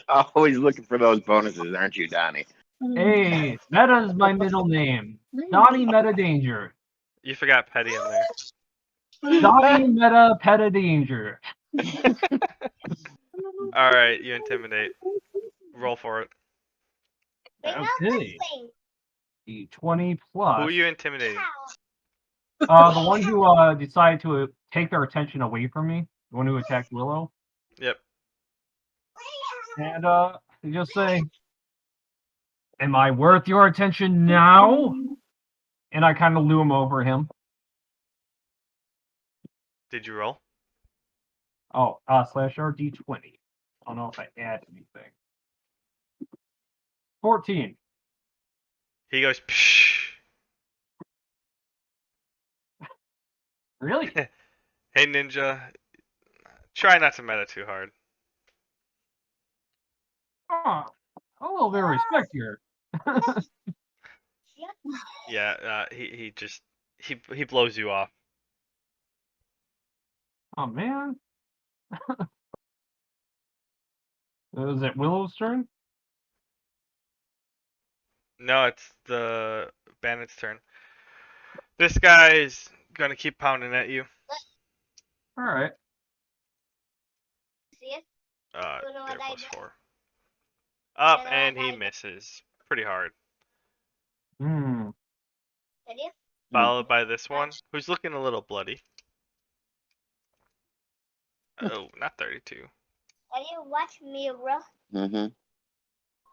Speaker 3: Always looking for those bonuses, aren't you, Donny?
Speaker 2: Hey, Meta is my middle name. Donny Meta Danger.
Speaker 1: You forgot Petty in there.
Speaker 2: Donny Meta Peta Danger.
Speaker 1: Alright, you intimidate. Roll for it.
Speaker 5: Bring out the
Speaker 2: Okay.
Speaker 5: thing.
Speaker 2: D20 plus.
Speaker 1: Who are you intimidating?
Speaker 5: Ow.
Speaker 2: The one who decided to take their attention away from me. The one who attacked Willow.
Speaker 1: Yep.
Speaker 2: And you just say, "Am I worth your attention now?" And I kind of loom over him.
Speaker 1: Did you roll?
Speaker 2: Oh, slash RD20. I don't know if I add anything. 14.
Speaker 1: He goes, psh.
Speaker 2: Really?
Speaker 1: Hey, ninja. Try not to meta too hard.
Speaker 2: Oh, a little bit of respect here.
Speaker 1: Yeah, he just he blows you off.
Speaker 2: Oh man. Was it Willow's turn?
Speaker 1: No, it's the bandit's turn. This guy's gonna keep pounding at you.
Speaker 2: All right.
Speaker 5: See it? You know
Speaker 1: There
Speaker 5: what I
Speaker 1: plus
Speaker 5: did?
Speaker 1: 4. Up,
Speaker 5: You know
Speaker 1: and
Speaker 5: what
Speaker 1: he
Speaker 5: I did?
Speaker 1: misses pretty hard.
Speaker 2: Hmm.
Speaker 5: Ready?
Speaker 1: Followed by this one, who's looking a little bloody. Oh, not 32.
Speaker 5: Ready? Watch me, bro.
Speaker 3: Mm-hmm.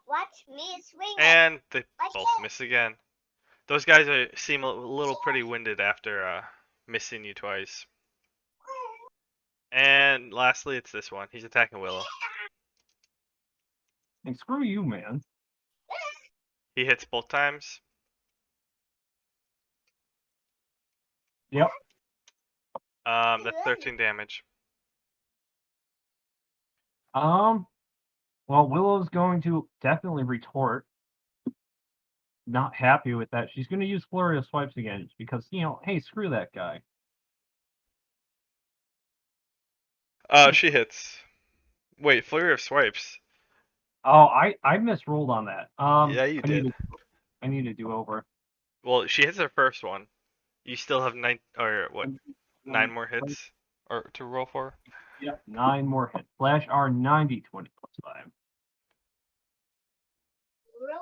Speaker 5: Watch me swing it.
Speaker 1: And they
Speaker 5: Watch
Speaker 1: both
Speaker 5: it.
Speaker 1: miss again. Those guys seem a little pretty winded after missing you twice. And lastly, it's this one. He's attacking Willow.
Speaker 2: And screw you, man.
Speaker 1: He hits both times.
Speaker 2: Yep.
Speaker 1: That's 13 damage.
Speaker 2: Well, Willow's going to definitely retort. Not happy with that. She's going to use Flurry of Swipes again because, hey, screw that guy.
Speaker 1: She hits. Wait, flurry of swipes.
Speaker 2: Oh, I misrolled on that.
Speaker 1: Yeah, you did.
Speaker 2: I need to do over.
Speaker 1: Well, she hits her first one. You still have 9 more hits or to roll for.
Speaker 2: Yep, 9 more hits. Flash R 90, 20 plus 5.
Speaker 5: Bro.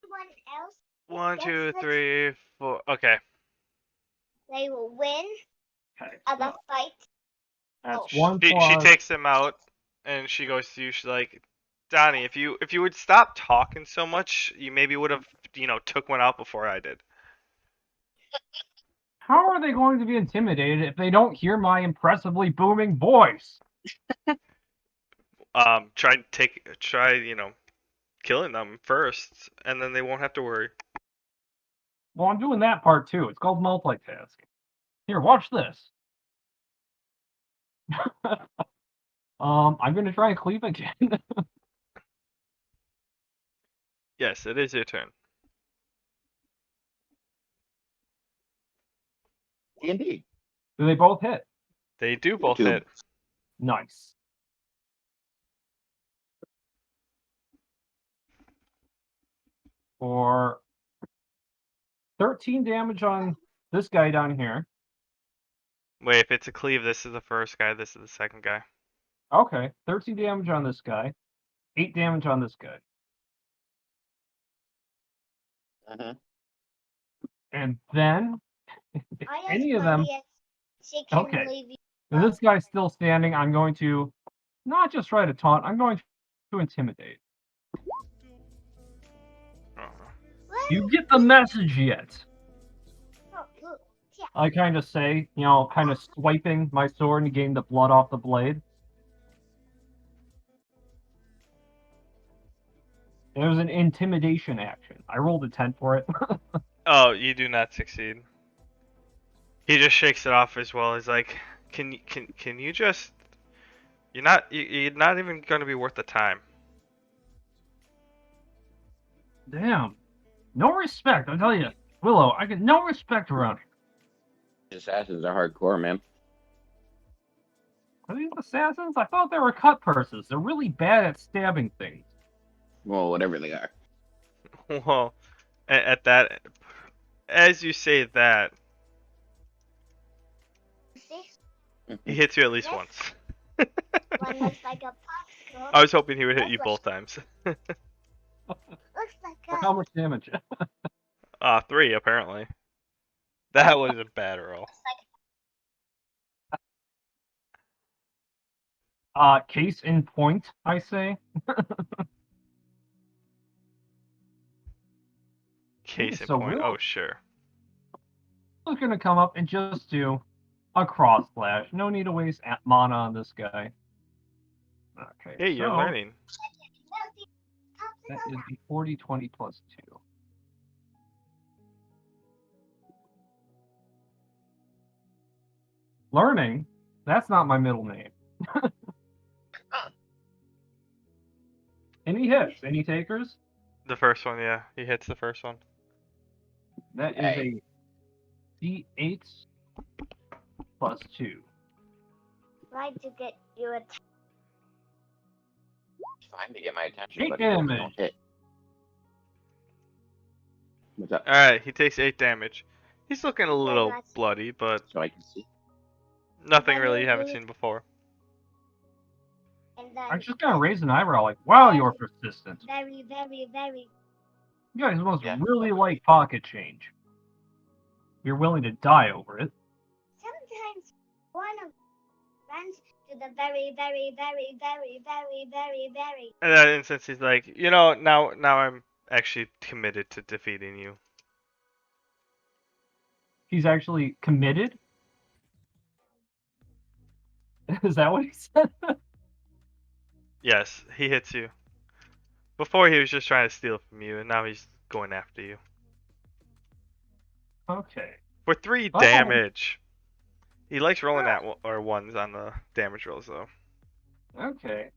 Speaker 5: Someone else,
Speaker 1: 1,
Speaker 5: Yes,
Speaker 1: 2,
Speaker 5: let's-
Speaker 1: 3, 4. Okay.
Speaker 5: they will win
Speaker 2: Okay,
Speaker 5: at the
Speaker 2: so
Speaker 5: fight.
Speaker 2: that's
Speaker 5: Oh.
Speaker 2: 1
Speaker 1: She
Speaker 2: plus.
Speaker 1: takes him out, and she goes to you. She's like, Donnie, if you would stop talking so much, you maybe would have took one out before I did.
Speaker 2: How are they going to be intimidated if they don't hear my impressively booming voice?
Speaker 1: Try killing them first, and then they won't have to worry.
Speaker 2: Well, I'm doing that part too. It's called multitask. Here, watch this. I'm gonna try and cleave again.
Speaker 1: Yes, it is your turn.
Speaker 3: D&D.
Speaker 2: Do they both hit?
Speaker 1: They do both
Speaker 3: Two.
Speaker 1: hit.
Speaker 2: Nice. For 13 damage on this guy down here.
Speaker 1: Wait, if it's a cleave, this is the first guy, this is the second guy.
Speaker 2: Okay, 13 damage on this guy. 8 damage on this guy.
Speaker 3: Uh-huh.
Speaker 2: And then, if any of them...
Speaker 5: She can
Speaker 2: Okay.
Speaker 5: leave you.
Speaker 2: If this guy's still standing, I'm going to not just try to taunt, I'm going to intimidate. You get the message yet?
Speaker 5: Oh, look. Yeah.
Speaker 2: I kind of say, kind of swiping my sword and getting the blood off the blade. It was an intimidation action. I rolled a 10 for it.
Speaker 1: Oh, you do not succeed. He just shakes it off as well. He's like, can you just... You're not even going to be worth the time.
Speaker 2: Damn. No respect, I tell you. Willow, I get no respect around here.
Speaker 3: Assassins are hardcore, man.
Speaker 2: Are these assassins? I thought they were cut purses. They're really bad at stabbing things.
Speaker 3: Well, whatever they are.
Speaker 1: Well, at that... As you say that,
Speaker 5: See?
Speaker 1: he hits you at least
Speaker 5: Yes.
Speaker 1: once.
Speaker 5: One looks like a popsicle.
Speaker 1: I was hoping he would hit you both times.
Speaker 5: Looks like
Speaker 2: For
Speaker 5: a...
Speaker 2: how much damage?
Speaker 1: 3 apparently. That was a bad roll.
Speaker 2: Case in point, I say.
Speaker 1: Case in
Speaker 2: so
Speaker 1: point.
Speaker 2: we're
Speaker 1: Oh, sure.
Speaker 2: going to come up and just do a cross slash. No need to waste mana on this guy. Okay,
Speaker 1: Hey, you're
Speaker 2: so
Speaker 1: learning.
Speaker 2: that is the 40, 20 plus 2. Learning? That's not my middle name. Any hits? Any takers?
Speaker 1: The first one, yeah. He hits the first one.
Speaker 2: That is a D8 plus 2.
Speaker 5: Try to get you a
Speaker 3: Fine to get my attention,
Speaker 2: 8
Speaker 3: but it don't
Speaker 2: damage.
Speaker 3: hit. What's up?
Speaker 1: Alright, he takes 8 damage. He's looking a little
Speaker 5: much.
Speaker 1: bloody, but
Speaker 3: So I can see.
Speaker 1: nothing really you haven't seen before.
Speaker 5: and then
Speaker 2: I'm just gonna raise an eyebrow like, wow, you're persistent.
Speaker 5: very, very, very.
Speaker 2: You guys must
Speaker 3: Yeah.
Speaker 2: really like pocket change. You're willing to die over it.
Speaker 5: Sometimes one of runs to the very, very, very, very, very, very, very.
Speaker 1: In that instance, he's like, you know, now I'm actually committed to defeating you.
Speaker 2: He's actually committed? Is that what he said?
Speaker 1: Yes, he hits you. Before he was just trying to steal from you, and now he's going after you.
Speaker 2: Okay.
Speaker 1: For 3
Speaker 2: Oh.
Speaker 1: damage. He likes rolling at or ones on the damage rolls, though.
Speaker 2: Okay.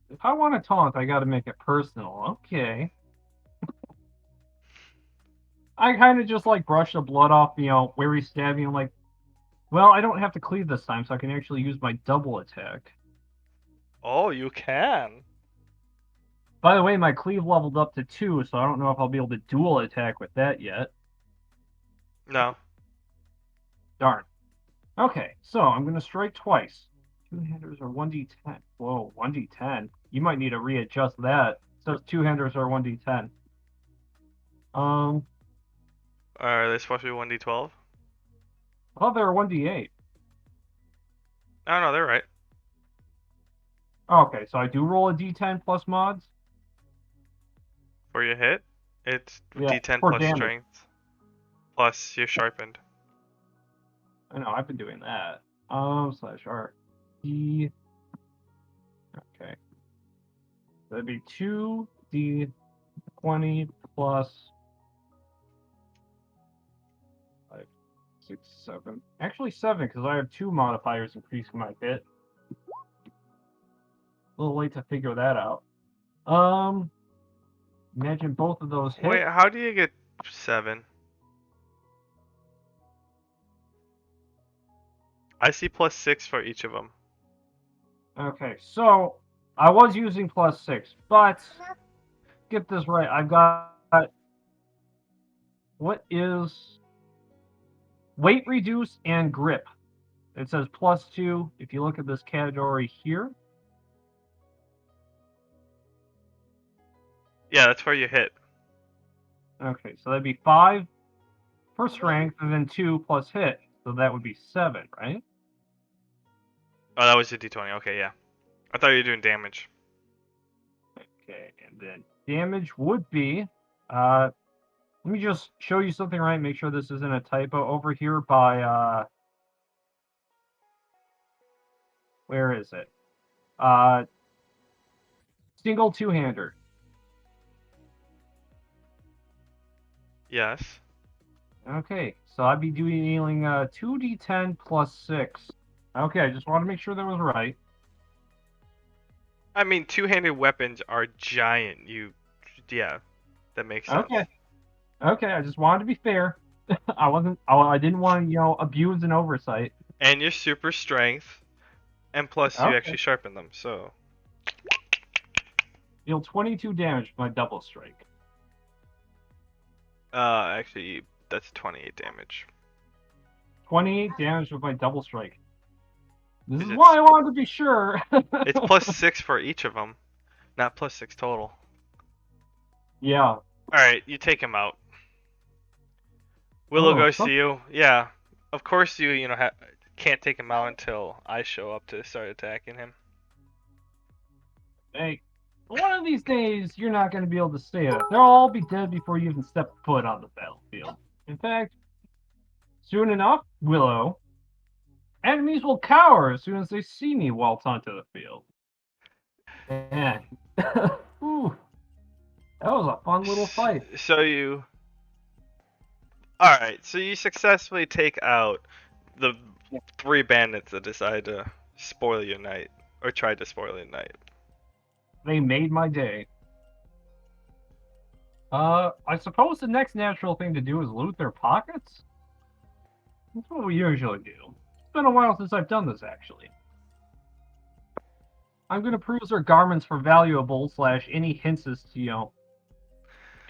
Speaker 2: If I want to taunt, I gotta make it personal. Okay. I kind of just like brush the blood off, where he's stabbing. I'm like, well, I don't have to cleave this time, so I can actually use my double attack.
Speaker 1: Oh, you can.
Speaker 2: By the way, my cleave leveled up to 2, so I don't know if I'll be able to dual attack with that yet.
Speaker 1: No.
Speaker 2: Darn. Okay, so I'm going to strike twice. Two-handers are 1d10. Whoa, 1d10. You might need to readjust that. It says two-handers are 1d10.
Speaker 1: Are they supposed to be 1d12?
Speaker 2: I thought they were 1d8.
Speaker 1: Oh, no, they're right.
Speaker 2: Okay, so I do roll a d10 plus mods?
Speaker 1: For your hit, it's
Speaker 2: Yeah,
Speaker 1: d10
Speaker 2: for
Speaker 1: plus
Speaker 2: damage.
Speaker 1: strength. Plus you're sharpened.
Speaker 2: I know, I've been doing that. Slash R. D. Okay. That'd be 2d20 plus 5, 6, 7. Actually 7, because I have 2 modifiers increasing my hit. A little late to figure that out. Imagine both of those hit.
Speaker 1: Wait, how do you get 7? I see plus 6 for each of them.
Speaker 2: Okay, so I was using plus 6, but get this right. I've got what is weight reduce and grip. It says plus 2. If you look at this category here,
Speaker 1: Yeah, that's where you hit.
Speaker 2: okay, so that'd be 5 for strength, and then 2 plus hit, so that would be 7, right?
Speaker 1: Oh, that was a d20. Okay, yeah. I thought you were doing damage.
Speaker 2: Okay, and then damage would be, let me just show you something right, make sure this isn't a typo. Over here by, where is it? Single two-hander.
Speaker 1: Yes.
Speaker 2: Okay, so I'd be dealing 2d10 plus 6. Okay, I just want to make sure that was right.
Speaker 1: I mean, two-handed weapons are giant. Yeah, that makes sense.
Speaker 2: Okay, I just wanted to be fair. I didn't want to, abuse an oversight.
Speaker 1: And your super strength, and plus you
Speaker 2: Okay.
Speaker 1: actually sharpen them, so.
Speaker 2: Deal 22 damage with my double strike.
Speaker 1: Actually, that's 28 damage.
Speaker 2: 28 damage with my double strike. This is
Speaker 1: Is it
Speaker 2: why I wanted to be sure.
Speaker 1: It's plus 6 for each of them, not plus 6 total.
Speaker 2: Yeah.
Speaker 1: Alright, you take him out. Willow goes to you. Yeah, of course you can't take him out until I show up to start attacking him.
Speaker 2: Hey, one of these days, you're not going to be able to stay it. They'll all be dead before you even step foot on the battlefield. In fact, soon enough, Willow, enemies will cower as soon as they see me waltz onto the field. Man, Ooh, that was a fun little fight.
Speaker 1: So you. Alright, so you successfully take out the 3 bandits that decide to spoil your night. Or tried to spoil your night.
Speaker 2: They made my day. I suppose the next natural thing to do is loot their pockets? That's what we usually do. It's been a while since I've done this, actually. I'm gonna peruse their garments for valuables / any hints as to,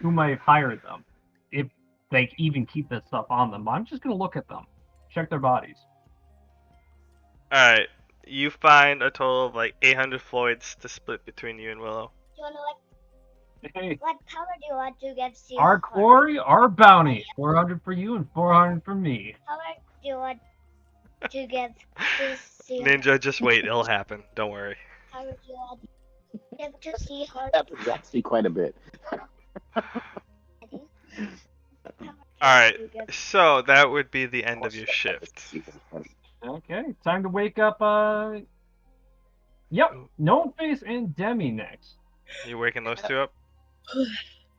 Speaker 2: who might have hired them. If they even keep this stuff on them. I'm just gonna look at them. Check their bodies.
Speaker 1: Alright, you find a total of like 800 Floyds to split between you and Willow.
Speaker 5: Do you know
Speaker 2: Hey,
Speaker 5: what power do you want to get seal?
Speaker 2: our quarry, our bounty. 400 for you and 400 for me.
Speaker 5: Power do you want to get to see her?
Speaker 1: Ninja, just wait, it'll happen. Don't worry.
Speaker 5: Power do you want get to see her?
Speaker 3: Happens actually quite a bit.
Speaker 1: Alright, so that would be the end of your shift.
Speaker 2: Okay, time to wake up, Yep, Gnomeface and Demi next.
Speaker 1: You waking those 2 up?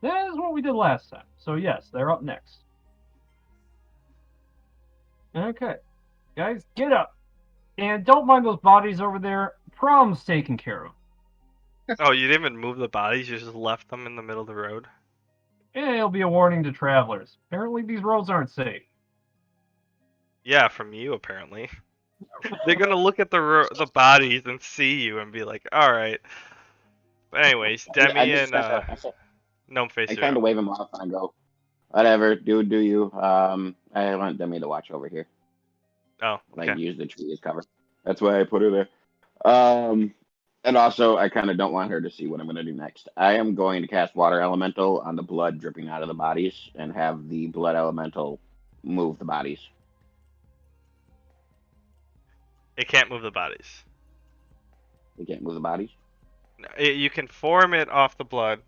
Speaker 2: That is what we did last time. So yes, they're up next. Okay. Guys, get up. And don't mind those bodies over there. Prom's taken care of.
Speaker 1: Oh, you didn't even move the bodies, you just left them in the middle of the road?
Speaker 2: It'll be a warning to travelers. Apparently these roads aren't safe.
Speaker 1: Yeah, from you apparently. They're gonna look at the bodies and see you and be like, alright. But anyways, Demi and Gnomeface
Speaker 3: I
Speaker 1: are
Speaker 3: kind
Speaker 1: up.
Speaker 3: of wave him off and go, whatever, do you. I want Demi to watch over here.
Speaker 1: Oh,
Speaker 3: Like,
Speaker 1: okay.
Speaker 3: use the tree as cover. That's why I put her there. And also, I kind of don't want her to see what I'm going to do next. I am going to cast Water Elemental on the blood dripping out of the bodies and have the Blood Elemental move the bodies.
Speaker 1: It can't move the bodies.
Speaker 3: You can't move the bodies?
Speaker 1: No, you can form it off the blood,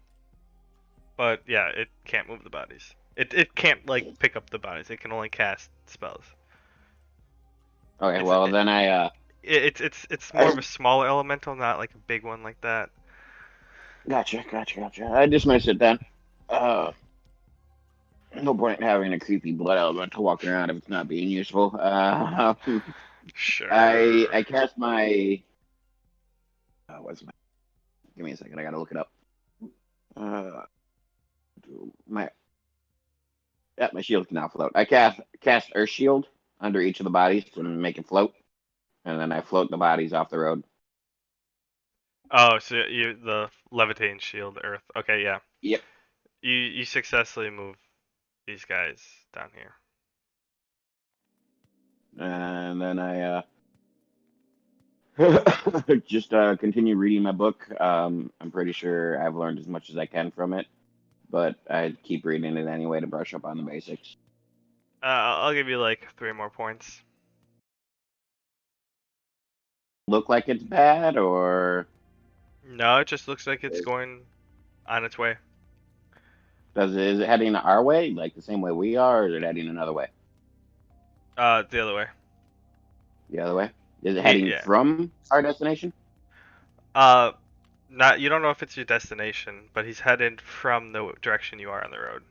Speaker 1: but yeah, it can't move the bodies. It can't like pick up the bodies. It can only cast spells.
Speaker 3: Okay,
Speaker 1: It's-
Speaker 3: well,
Speaker 1: it-
Speaker 3: then I...
Speaker 1: It's more of a smaller elemental, not like a big one like that.
Speaker 3: Gotcha. I dismiss it then. No point in having a creepy Blood Elemental walking around if it's not being useful.
Speaker 1: Sure.
Speaker 3: I cast my... what's my... Give me a second, I gotta look it up. My shield can now float. I cast Earth Shield under each of the bodies to make it float, and then I float the bodies off the road.
Speaker 1: Oh, so you the levitating shield, Earth. Okay, yeah.
Speaker 3: Yep.
Speaker 1: You successfully move these guys down here.
Speaker 3: And then I just continue reading my book. I'm pretty sure I've learned as much as I can from it, but I keep reading it anyway to brush up on the basics.
Speaker 1: I'll give you like 3 more points.
Speaker 3: Look like it's bad, or
Speaker 1: No, it just looks like it's going on its way.
Speaker 3: is it heading our way, like the same way we are, or is it heading another way?
Speaker 1: The other way.
Speaker 3: The other way? Is it heading
Speaker 1: Yeah.
Speaker 3: from our destination?
Speaker 1: Not you don't know if it's your destination, but he's headed from the direction you are on the road.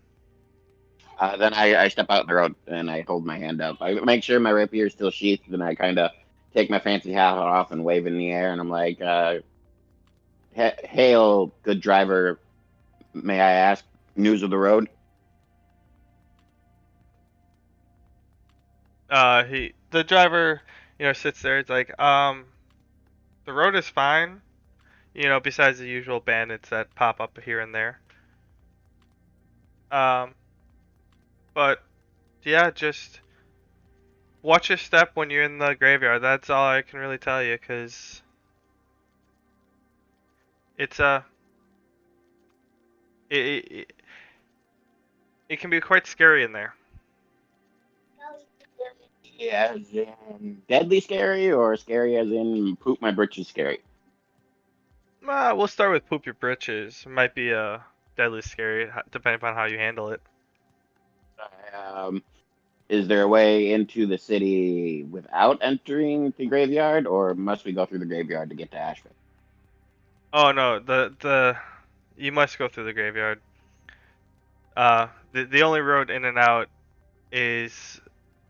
Speaker 3: Then I step out in the road and I hold my hand up. I make sure my rapier is still sheathed, and I kind of take my fancy hat off and wave in the air, and I'm like, "Hail, good driver. May I ask news of the road?"
Speaker 1: The driver, sits there. It's like, the road is fine. Besides the usual bandits that pop up here and there. But yeah, just watch your step when you're in the graveyard. That's all I can really tell you, cause it's it can be quite scary in there.
Speaker 3: Yeah, as in deadly scary, or scary as in poop my britches scary?
Speaker 1: We'll start with poop your britches. It might be deadly scary, depending upon how you handle it.
Speaker 3: Is there a way into the city without entering the graveyard, or must we go through the graveyard to get to Ashford?
Speaker 1: Oh no, you must go through the graveyard. The only road in and out is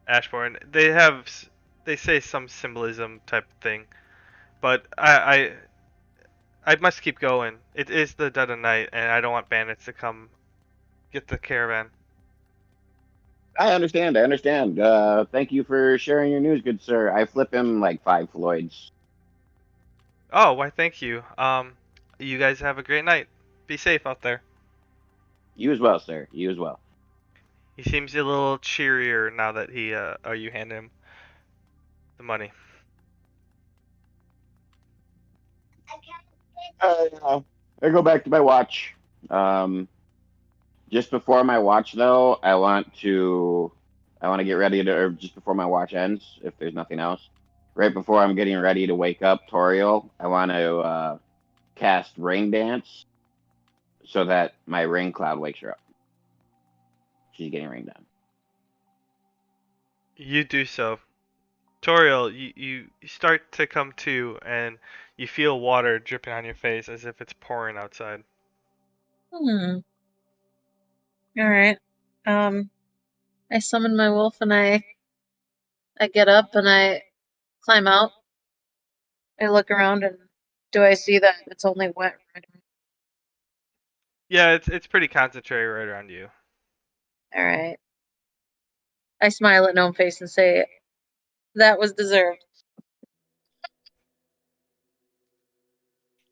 Speaker 1: Ashbourne. They say some symbolism type thing, but I must keep going. It is the dead of night, and I don't want bandits to come get the caravan.
Speaker 3: I understand. I understand. Thank you for sharing your news, good sir. I flip him like 5 Floyds.
Speaker 1: Oh, why thank you. You guys have a great night. Be safe out there.
Speaker 3: You as well, sir. You as well.
Speaker 1: He seems a little cheerier now that you hand him the money.
Speaker 3: I go back to my watch. Just before my watch, though, I want to get ready to, or just before my watch ends, if there's nothing else. Right before I'm getting ready to wake up Toriel, I want to cast Rain Dance so that my rain cloud wakes her up. She's getting rained on.
Speaker 1: You do so. Toriel, you start to come to, and you feel water dripping on your face as if it's pouring outside.
Speaker 4: All right. I summon my wolf and I get up and I climb out. I look around and do I see that it's only wet right around?
Speaker 1: Yeah, it's pretty concentrated right around you.
Speaker 4: All right. I smile at Gnomeface and say, "That was deserved."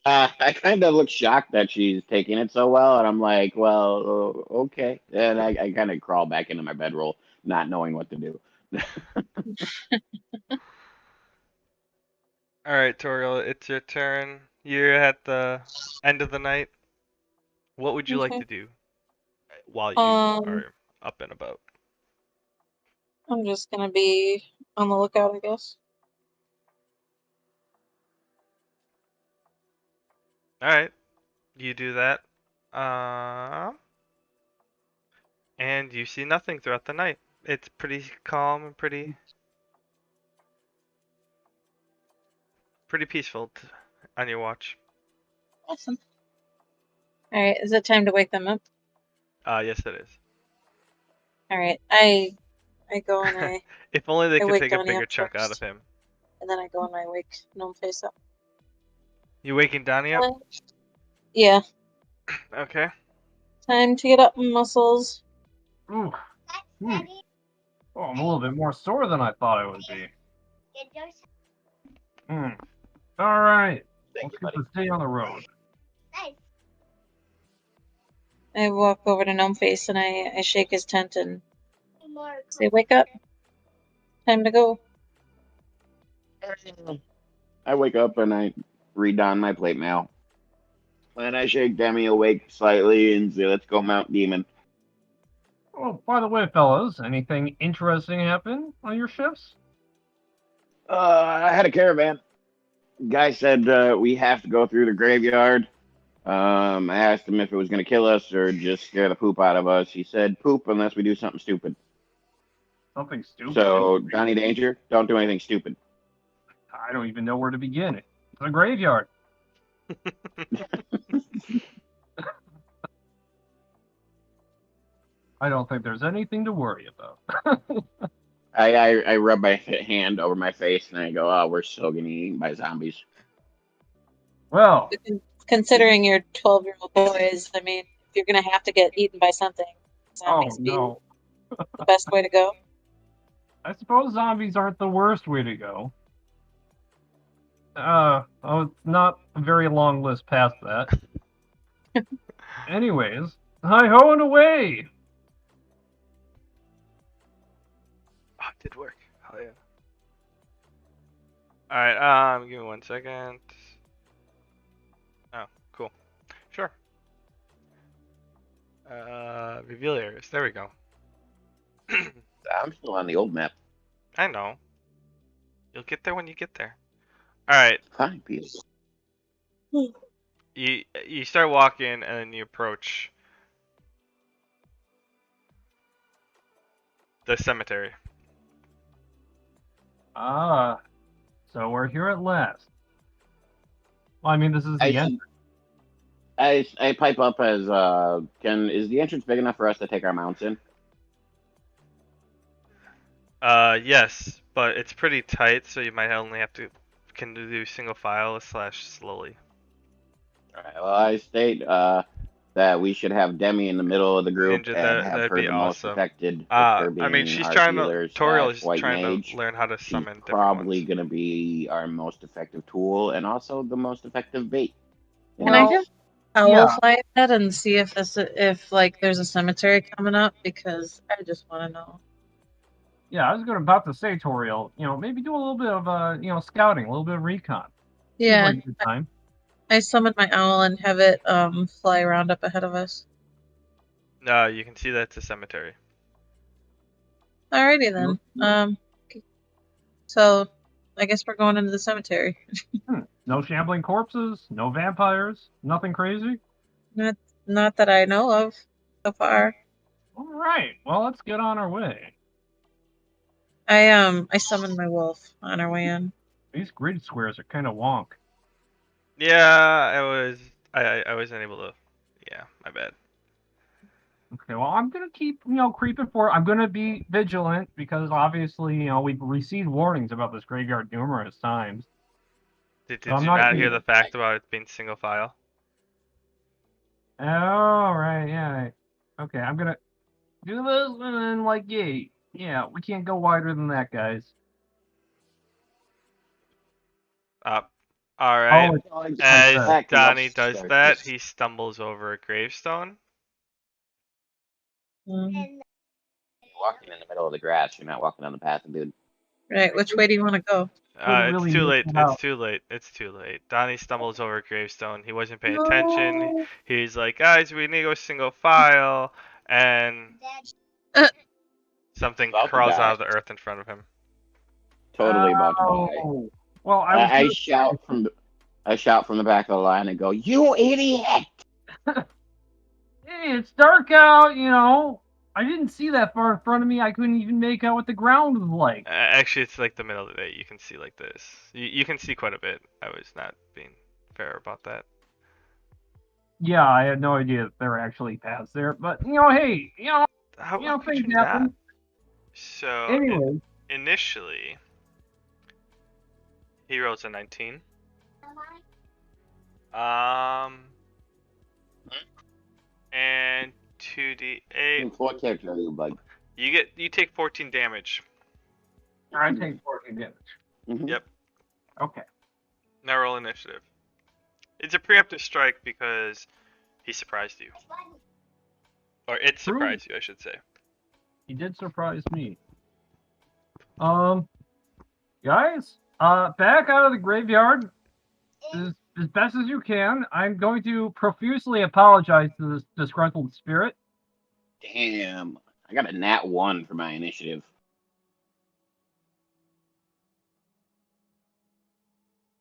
Speaker 3: I kind of look shocked that she's taking it so well, and I'm like, well, okay. And I kind of crawl back into my bedroll, not knowing what to do.
Speaker 1: All right, Toriel, it's your turn. You're at the end of the night. What would you like
Speaker 4: Okay.
Speaker 1: to do while you are
Speaker 4: Um,
Speaker 1: up and about?
Speaker 4: I'm just gonna be on the lookout, I guess.
Speaker 1: All right, you do that. And you see nothing throughout the night. It's pretty calm and pretty peaceful on your watch.
Speaker 4: Awesome. All right, is it time to wake them up?
Speaker 1: Yes, it is.
Speaker 4: All right, I go and I
Speaker 1: If only they could
Speaker 4: wake
Speaker 1: take a
Speaker 4: Donny
Speaker 1: bigger
Speaker 4: up
Speaker 1: chunk out of
Speaker 4: first,
Speaker 1: him.
Speaker 4: and then I go and I wake Gnomeface up.
Speaker 1: You waking Donnie up?
Speaker 4: Yeah,
Speaker 1: Okay.
Speaker 4: time to get up, muscles.
Speaker 2: Ooh. Oh, I'm a little bit more sore than I thought I would be. All right.
Speaker 3: Thank
Speaker 2: Let's
Speaker 3: you,
Speaker 2: get
Speaker 3: buddy.
Speaker 2: this day on the road.
Speaker 4: I walk over to Gnomeface and I shake his tent and say, "Wake up! Time to go."
Speaker 3: I wake up and I read on my plate mail. And I shake Demi awake slightly and say, let's go Mount Demon.
Speaker 2: Oh, by the way, fellas, anything interesting happen on your shifts?
Speaker 3: I had a caravan. Guy said we have to go through the graveyard. I asked him if it was going to kill us or just scare the poop out of us. He said poop unless we do something stupid.
Speaker 2: Something stupid?
Speaker 3: So, Donny Danger, don't do anything stupid.
Speaker 2: I don't even know where to begin. It's a graveyard. I don't think there's anything to worry about.
Speaker 3: I rub my hand over my face and I go, oh, we're still getting eaten by zombies.
Speaker 2: Well,
Speaker 4: Considering you're 12-year-old boys, I mean, if you're gonna have to get eaten by something,
Speaker 2: oh
Speaker 4: zombies be
Speaker 2: no.
Speaker 4: the best way to go.
Speaker 2: I suppose zombies aren't the worst way to go. Oh, it's not a very long list past that. Anyways, hi-ho and away!
Speaker 1: Oh, it did work. Hell yeah. Alright, give me 1 second. Oh, cool. Sure. Reveal areas. There we go.
Speaker 3: I'm still on the old map.
Speaker 1: I know. You'll get there when you get there. Alright.
Speaker 3: Fine, Peter.
Speaker 1: you start walking and then you approach the cemetery.
Speaker 2: Ah, so we're here at last. Well, I mean, this is
Speaker 3: I
Speaker 2: the end.
Speaker 3: should, I pipe up as is the entrance big enough for us to take our mounts in?
Speaker 1: Yes, but it's pretty tight, so you might only have to can do single file / slowly.
Speaker 3: Alright, well, I state that we should have Demi in the middle of the group
Speaker 1: Ninja,
Speaker 3: and have
Speaker 1: that'd
Speaker 3: her
Speaker 1: be
Speaker 3: the most
Speaker 1: awesome.
Speaker 3: affected, with her
Speaker 1: I mean,
Speaker 3: being
Speaker 1: she's
Speaker 3: our
Speaker 1: trying to
Speaker 3: healer
Speaker 1: Toriel
Speaker 3: /
Speaker 1: is
Speaker 3: white
Speaker 1: trying
Speaker 3: mage.
Speaker 1: to learn how to
Speaker 3: She's
Speaker 1: summon different
Speaker 3: probably
Speaker 1: ones.
Speaker 3: going to be our most effective tool and also the most effective bait.
Speaker 4: Can I
Speaker 2: Well,
Speaker 4: just owl
Speaker 2: yeah.
Speaker 4: fly ahead and see if like there's a cemetery coming up, because I just want to know.
Speaker 2: Yeah, I was about to say, Toriel, maybe do a little bit of scouting, a little bit of recon. Seems
Speaker 4: Yeah,
Speaker 2: like a good time.
Speaker 4: I summon my owl and have it fly around up ahead of us.
Speaker 1: No, you can see that's a cemetery.
Speaker 4: Alrighty then. So I guess we're going into the cemetery.
Speaker 2: No shambling corpses, no vampires, nothing crazy.
Speaker 4: Not that I know of so far.
Speaker 2: All right, well, let's get on our way.
Speaker 4: I summoned my wolf on our way in.
Speaker 2: These grid squares are kind of wonk.
Speaker 1: Yeah, I wasn't able to. Yeah, my bad.
Speaker 2: Okay, well, I'm gonna keep, creeping forward. I'm gonna be vigilant because obviously, we've received warnings about this graveyard numerous times.
Speaker 1: Did
Speaker 2: I'm
Speaker 1: you
Speaker 2: not
Speaker 1: not
Speaker 2: gonna-
Speaker 1: hear the fact about it being single file?
Speaker 2: Oh, right, yeah. Okay, I'm gonna do this and then, yeah, we can't go wider than that, guys.
Speaker 1: All right.
Speaker 2: Oh, it's
Speaker 1: As
Speaker 3: Heck,
Speaker 1: Donny
Speaker 3: let's
Speaker 1: does
Speaker 3: start
Speaker 1: that,
Speaker 3: this.
Speaker 1: he stumbles over a gravestone.
Speaker 4: Mm.
Speaker 5: And
Speaker 3: You're walking in the middle of the grass. You're not walking on the path, dude.
Speaker 4: Right, which way do you want to go?
Speaker 2: Couldn't
Speaker 1: It's
Speaker 2: really
Speaker 1: too
Speaker 2: make
Speaker 1: late.
Speaker 2: it
Speaker 1: It's
Speaker 2: out.
Speaker 1: too late. It's too late. Donnie stumbles over a gravestone. He wasn't paying attention.
Speaker 4: No.
Speaker 1: He's like, guys, we need to go single file, and
Speaker 5: Dad,
Speaker 1: something
Speaker 3: About to
Speaker 1: crawls
Speaker 3: die.
Speaker 1: out of the earth in front of him.
Speaker 3: Totally about to die.
Speaker 2: Oh, well, I was
Speaker 3: I
Speaker 2: gonna-
Speaker 3: shout from the back of the line and go, "You idiot!"
Speaker 2: Hey, it's dark out. I didn't see that far in front of me. I couldn't even make out what the ground was like.
Speaker 1: Actually, it's like the middle of the day. You can see like this. You can see quite a bit. I was not being fair about that.
Speaker 2: Yeah, I had no idea that there were actually paths there. But hey,
Speaker 1: How could
Speaker 2: things
Speaker 1: you not?
Speaker 2: happen.
Speaker 1: So
Speaker 2: Anyway,
Speaker 1: initially, he rolls a 19. And 2d8.
Speaker 3: What character are you, bud?
Speaker 1: You take 14 damage.
Speaker 2: I take 14 damage.
Speaker 3: Mhm.
Speaker 1: Yep.
Speaker 2: Okay.
Speaker 1: Now roll initiative. It's a preemptive strike because he surprised you. Or it
Speaker 2: True.
Speaker 1: surprised you, I should say.
Speaker 2: He did surprise me. Guys, back out of the graveyard as best as you can. I'm going to profusely apologize to this disgruntled spirit.
Speaker 3: Damn, I got a nat 1 for my initiative.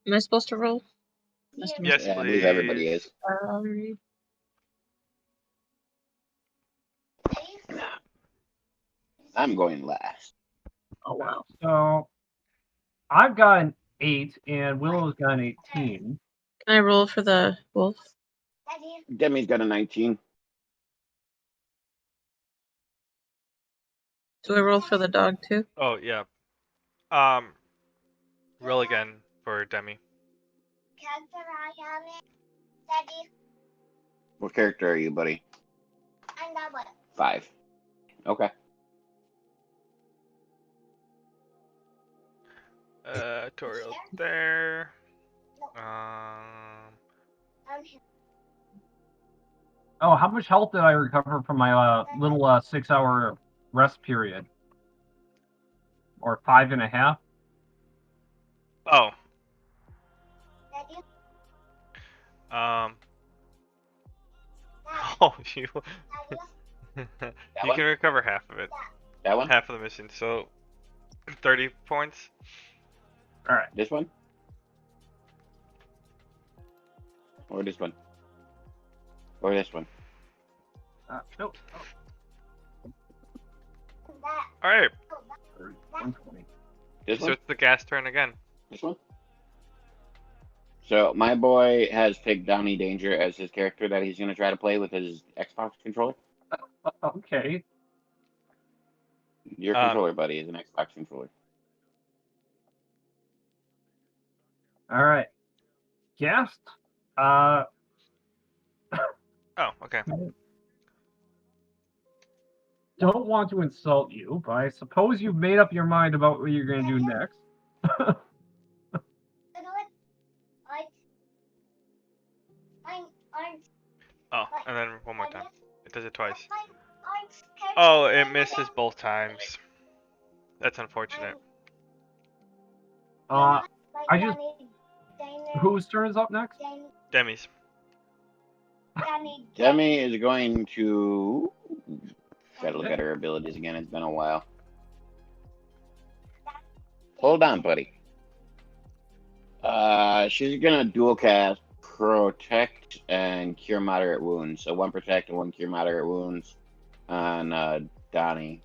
Speaker 4: Am I supposed to roll?
Speaker 1: Yes,
Speaker 3: Yeah, I believe everybody
Speaker 1: please.
Speaker 3: is. I'm going last.
Speaker 4: Oh wow.
Speaker 2: So, I've got an 8, and Willow's got an 18.
Speaker 4: Can I roll for the wolf?
Speaker 5: Daddy,
Speaker 3: Demi's got a 19.
Speaker 4: Do I roll for the dog too?
Speaker 1: Oh, yeah. Roll again for Demi.
Speaker 5: character I am in. Daddy,
Speaker 3: What character are you, buddy?
Speaker 5: I'm that one.
Speaker 3: 5. Okay.
Speaker 1: Toriel there.
Speaker 5: I'm here.
Speaker 2: Oh, how much health did I recover from my little 6-hour rest period? Or 5.5?
Speaker 1: Oh,
Speaker 5: Daddy,
Speaker 1: oh, you
Speaker 5: Daddy,
Speaker 1: you can recover half of it,
Speaker 3: That one?
Speaker 1: half of the mission. So 30 points.
Speaker 2: All right.
Speaker 3: This one? Or this one? Or this one.
Speaker 2: Nope.
Speaker 5: That.
Speaker 1: All right,
Speaker 2: 120.
Speaker 3: This
Speaker 1: so
Speaker 3: one?
Speaker 1: it's the gas turn again.
Speaker 3: This one? So my boy has picked Donny Danger as his character that he's going to try to play with his Xbox controller.
Speaker 2: Okay.
Speaker 3: Your controller, buddy, is an Xbox controller.
Speaker 2: All right. Guest.
Speaker 1: Oh, okay.
Speaker 2: Don't want to insult you, but I suppose you've made up your mind about what you're going to do next.
Speaker 5: You know what? Orange.
Speaker 1: Oh, and then one more time. It does it twice.
Speaker 5: Orange
Speaker 1: Oh, it misses both times. That's unfortunate.
Speaker 2: I just. Whose turn is up next?
Speaker 1: Demi's.
Speaker 3: Demi is going to... Gotta look at her abilities again. It's been a while. Hold on, buddy. She's gonna dual cast Protect and Cure Moderate Wounds. So 1 Protect and 1 Cure Moderate Wounds on Donny.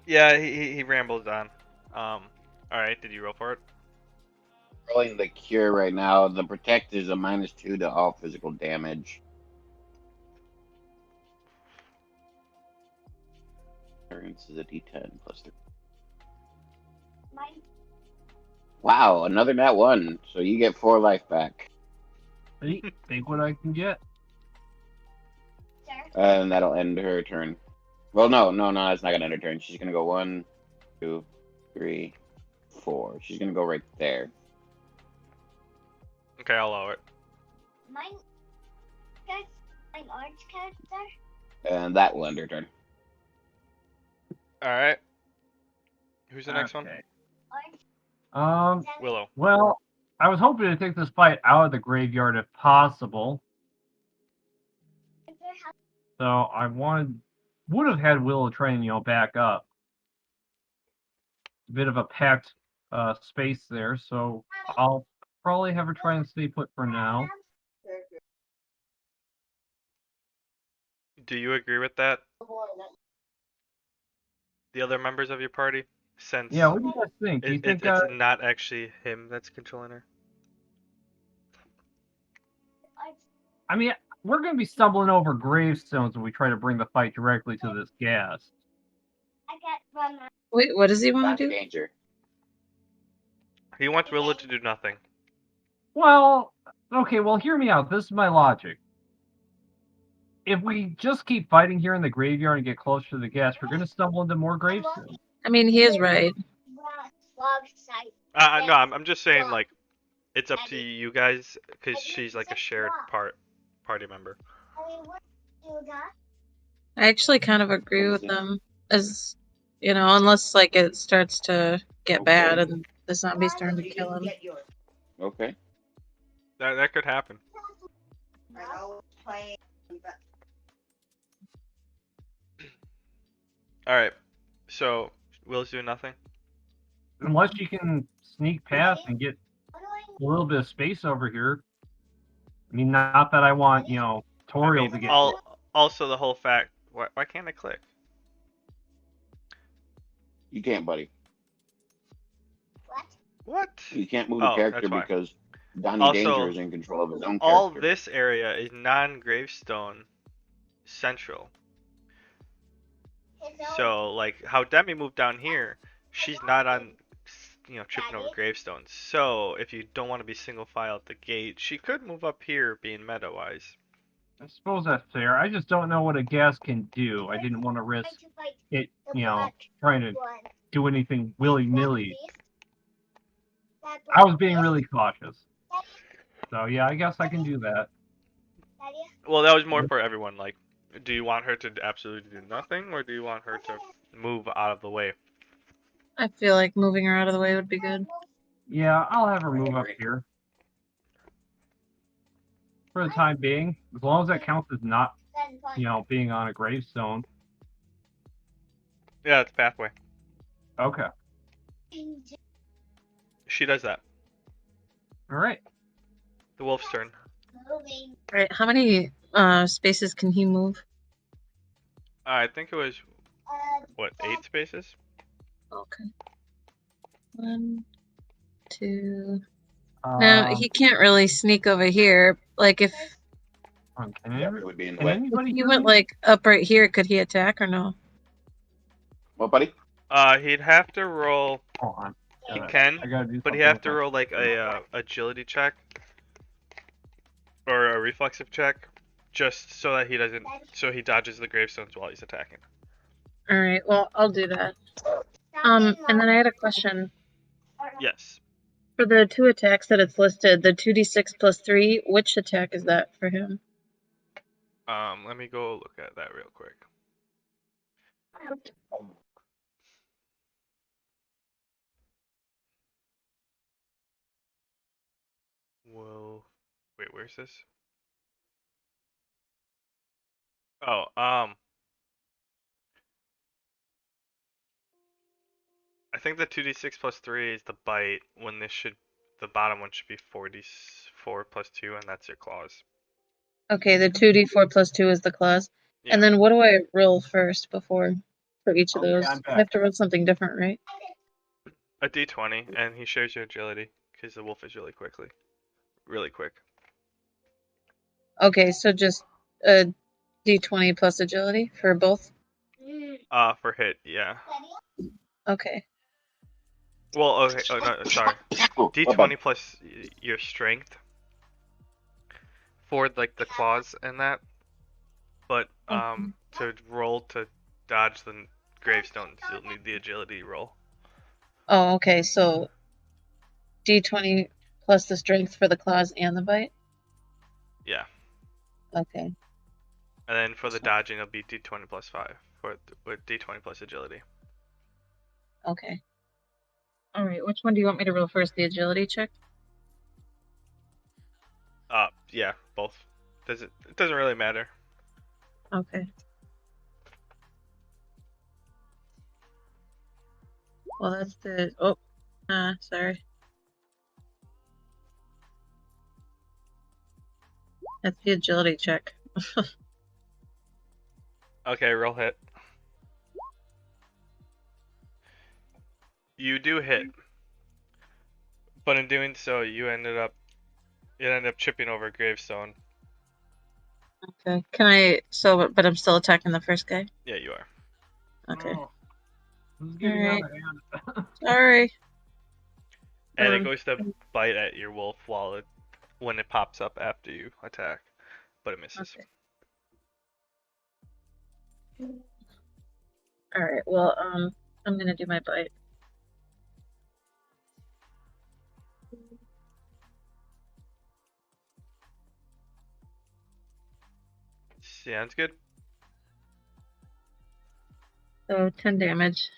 Speaker 1: Yeah, he rambles on. All right. Did you roll for it?
Speaker 3: Rolling the Cure right now. The Protect is a -2 to all physical damage. This is a D10 plus 3. Wow, another nat 1. So you get 4 life back.
Speaker 2: Hey, think what I can get.
Speaker 3: And that'll end her turn. Well, no, that's not gonna end her turn. She's gonna go 1, 2, 3, 4. She's gonna go right there.
Speaker 1: Okay, I'll allow it.
Speaker 5: Mine orange character.
Speaker 3: And that will end her turn.
Speaker 1: All right. Who's the next one?
Speaker 2: Okay.
Speaker 5: Orange.
Speaker 1: Willow.
Speaker 2: Well, I was hoping to take this fight out of the graveyard if possible. So I would have had Willow try and, back up. A bit of a packed space there, so I'll probably have her try and stay put for now.
Speaker 1: Do you agree with that? The other members of your party? Since
Speaker 2: Yeah, what do you guys think? Do you think
Speaker 1: it's not actually him that's controlling her?
Speaker 2: I mean, we're going to be stumbling over gravestones when we try to bring the fight directly to this gas.
Speaker 5: I got one.
Speaker 4: Wait, what does he want to
Speaker 3: Donny
Speaker 4: do?
Speaker 3: Danger.
Speaker 1: He wants Willow to do nothing.
Speaker 2: Well, okay, well, hear me out. This is my logic. If we just keep fighting here in the graveyard and get closer to the gas, we're going to stumble into more gravestones.
Speaker 4: I mean, he is right.
Speaker 1: No, I'm just saying, like, it's up to you guys, because she's like a shared party member.
Speaker 4: I actually kind of agree with them. As unless like it starts to get bad and the zombies turn to kill him.
Speaker 3: Okay.
Speaker 1: That could happen. All right. So Will's doing nothing.
Speaker 2: Unless you can sneak past and get a little bit of space over here. I mean, not that I want, Toriel to get.
Speaker 1: Also, the whole fact. Why can't I click?
Speaker 3: You can't, buddy.
Speaker 1: What?
Speaker 3: You can't move the character
Speaker 1: that's why.
Speaker 3: because Donny
Speaker 1: Also,
Speaker 3: Danger is in control of his own character.
Speaker 1: All this area is non-gravestone central. So, like, how Demi moved down here, she's not on, tripping over gravestones. So, if you don't want to be single file at the gate, she could move up here being meta-wise.
Speaker 2: I suppose that's fair. I just don't know what a gas can do. I didn't want to risk it, trying to do anything willy-nilly. I was being really cautious. So, yeah, I guess I can do that.
Speaker 1: Well, that was more for everyone. Like, do you want her to absolutely do nothing, or do you want her to move out of the way?
Speaker 4: I feel like moving her out of the way would be good.
Speaker 2: Yeah, I'll have her move up here. For the time being, as long as that counts as not, being on a gravestone.
Speaker 1: Yeah, it's pathway.
Speaker 2: Okay.
Speaker 1: She does that.
Speaker 2: All right.
Speaker 1: The wolf's turn.
Speaker 5: Moving.
Speaker 4: Right. How many spaces can he move?
Speaker 1: I think it was,
Speaker 5: Uh,
Speaker 1: what, 8 spaces?
Speaker 4: Okay. 1, 2. Now
Speaker 2: Um,
Speaker 4: he can't really sneak over here. Like if
Speaker 2: can
Speaker 3: It would be in the
Speaker 2: can
Speaker 3: way.
Speaker 2: anybody
Speaker 4: he
Speaker 2: hear
Speaker 4: went
Speaker 2: me?
Speaker 4: like up right here, could he attack or no?
Speaker 3: What, buddy?
Speaker 1: He'd have to roll.
Speaker 2: Hold on.
Speaker 1: He
Speaker 2: Gotta-
Speaker 1: can,
Speaker 2: I gotta do
Speaker 1: but
Speaker 2: something
Speaker 1: he have
Speaker 2: with
Speaker 1: to
Speaker 2: my-
Speaker 1: roll like a agility check or a reflexive check, just so that he doesn't, so he dodges the gravestones while he's attacking.
Speaker 4: All right. Well, I'll do that. And then I had a question
Speaker 1: Yes.
Speaker 4: for the 2 attacks that it's listed. The 2d6 plus 3. Which attack is that for him?
Speaker 1: Let me go look at that real quick. Well, wait, where's this? Oh, I think the 2d6 plus 3 is the bite, when this should, the bottom one should be 4d4 plus 2, and that's your claws.
Speaker 4: Okay, the 2d4 plus 2 is the claws.
Speaker 1: Yeah.
Speaker 4: And then what do I roll first before for each of
Speaker 2: Okay,
Speaker 4: those?
Speaker 2: I'm
Speaker 4: I have
Speaker 2: back.
Speaker 4: to roll something different, right?
Speaker 1: A d20, and he shares your agility, because the wolf is really quick.
Speaker 4: Okay, so just a d20 plus agility for both?
Speaker 1: For hit, yeah.
Speaker 4: Okay.
Speaker 1: Well, okay, oh no, sorry.
Speaker 3: Oh,
Speaker 1: D20 plus your strength for like the claws and that, but to roll to dodge the gravestones, you'll need the agility roll.
Speaker 4: Oh, okay, so d20 plus the strength for the claws and the bite?
Speaker 1: Yeah,
Speaker 4: Okay.
Speaker 1: and then for the dodging, it'll be D20 plus 5 with D20 plus agility.
Speaker 4: Okay. Alright, which one do you want me to roll first? The agility check?
Speaker 1: Yeah, both. It doesn't really matter.
Speaker 4: Okay. Well, that's the... Oh, sorry. That's the agility check.
Speaker 1: Okay, roll hit. You do hit, but in doing so, it ended up chipping over a gravestone.
Speaker 4: Okay. Can I... So, but I'm still attacking the first guy?
Speaker 1: Yeah, you are.
Speaker 4: Okay.
Speaker 2: Oh, this is getting out of hand.
Speaker 4: Sorry.
Speaker 1: And it goes to bite at your wolf when it pops up after you attack, but it misses.
Speaker 4: Okay. Alright, well, I'm gonna do my bite.
Speaker 1: Sounds good.
Speaker 4: So 10 damage.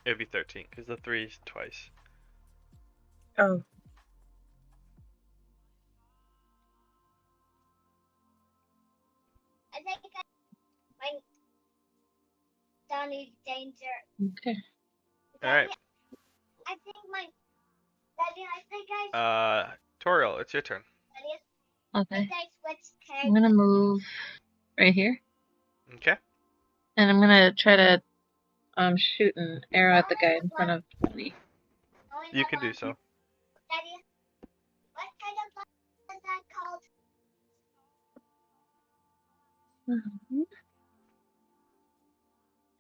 Speaker 1: It'd be 13 because the 3 is twice.
Speaker 4: Oh.
Speaker 5: I think my Donny Danger.
Speaker 4: Okay.
Speaker 1: All right.
Speaker 5: I think my Daddy. I think I.
Speaker 1: Toriel, it's your turn.
Speaker 4: Okay.
Speaker 5: I switched
Speaker 4: I'm gonna move right here.
Speaker 1: Okay.
Speaker 4: And I'm gonna try to shoot an arrow at the guy in front of me.
Speaker 1: You can do so.
Speaker 5: Daddy, what kind of bug is that called?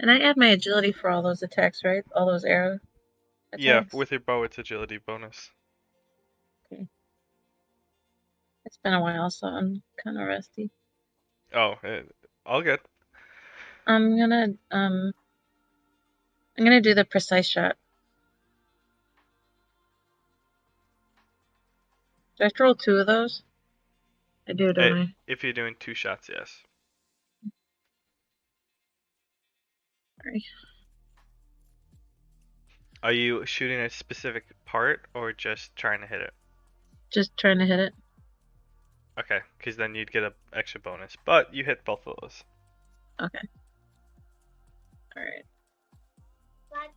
Speaker 4: And I add my agility for all those attacks, right? All those arrow attacks?
Speaker 1: Yeah, with your bow, it's agility bonus.
Speaker 4: Okay. It's been a while, so I'm kind of rusty.
Speaker 1: Oh, all good.
Speaker 4: I'm gonna do the precise shot. Do I have to roll 2 of those? I do, don't I?
Speaker 1: If you're doing 2 shots, yes.
Speaker 4: Sorry.
Speaker 1: Are you shooting a specific part or just trying to hit it?
Speaker 4: Just trying to hit it.
Speaker 1: Okay, because then you'd get an extra bonus. But you hit both of those.
Speaker 4: Okay. Alright.
Speaker 5: What?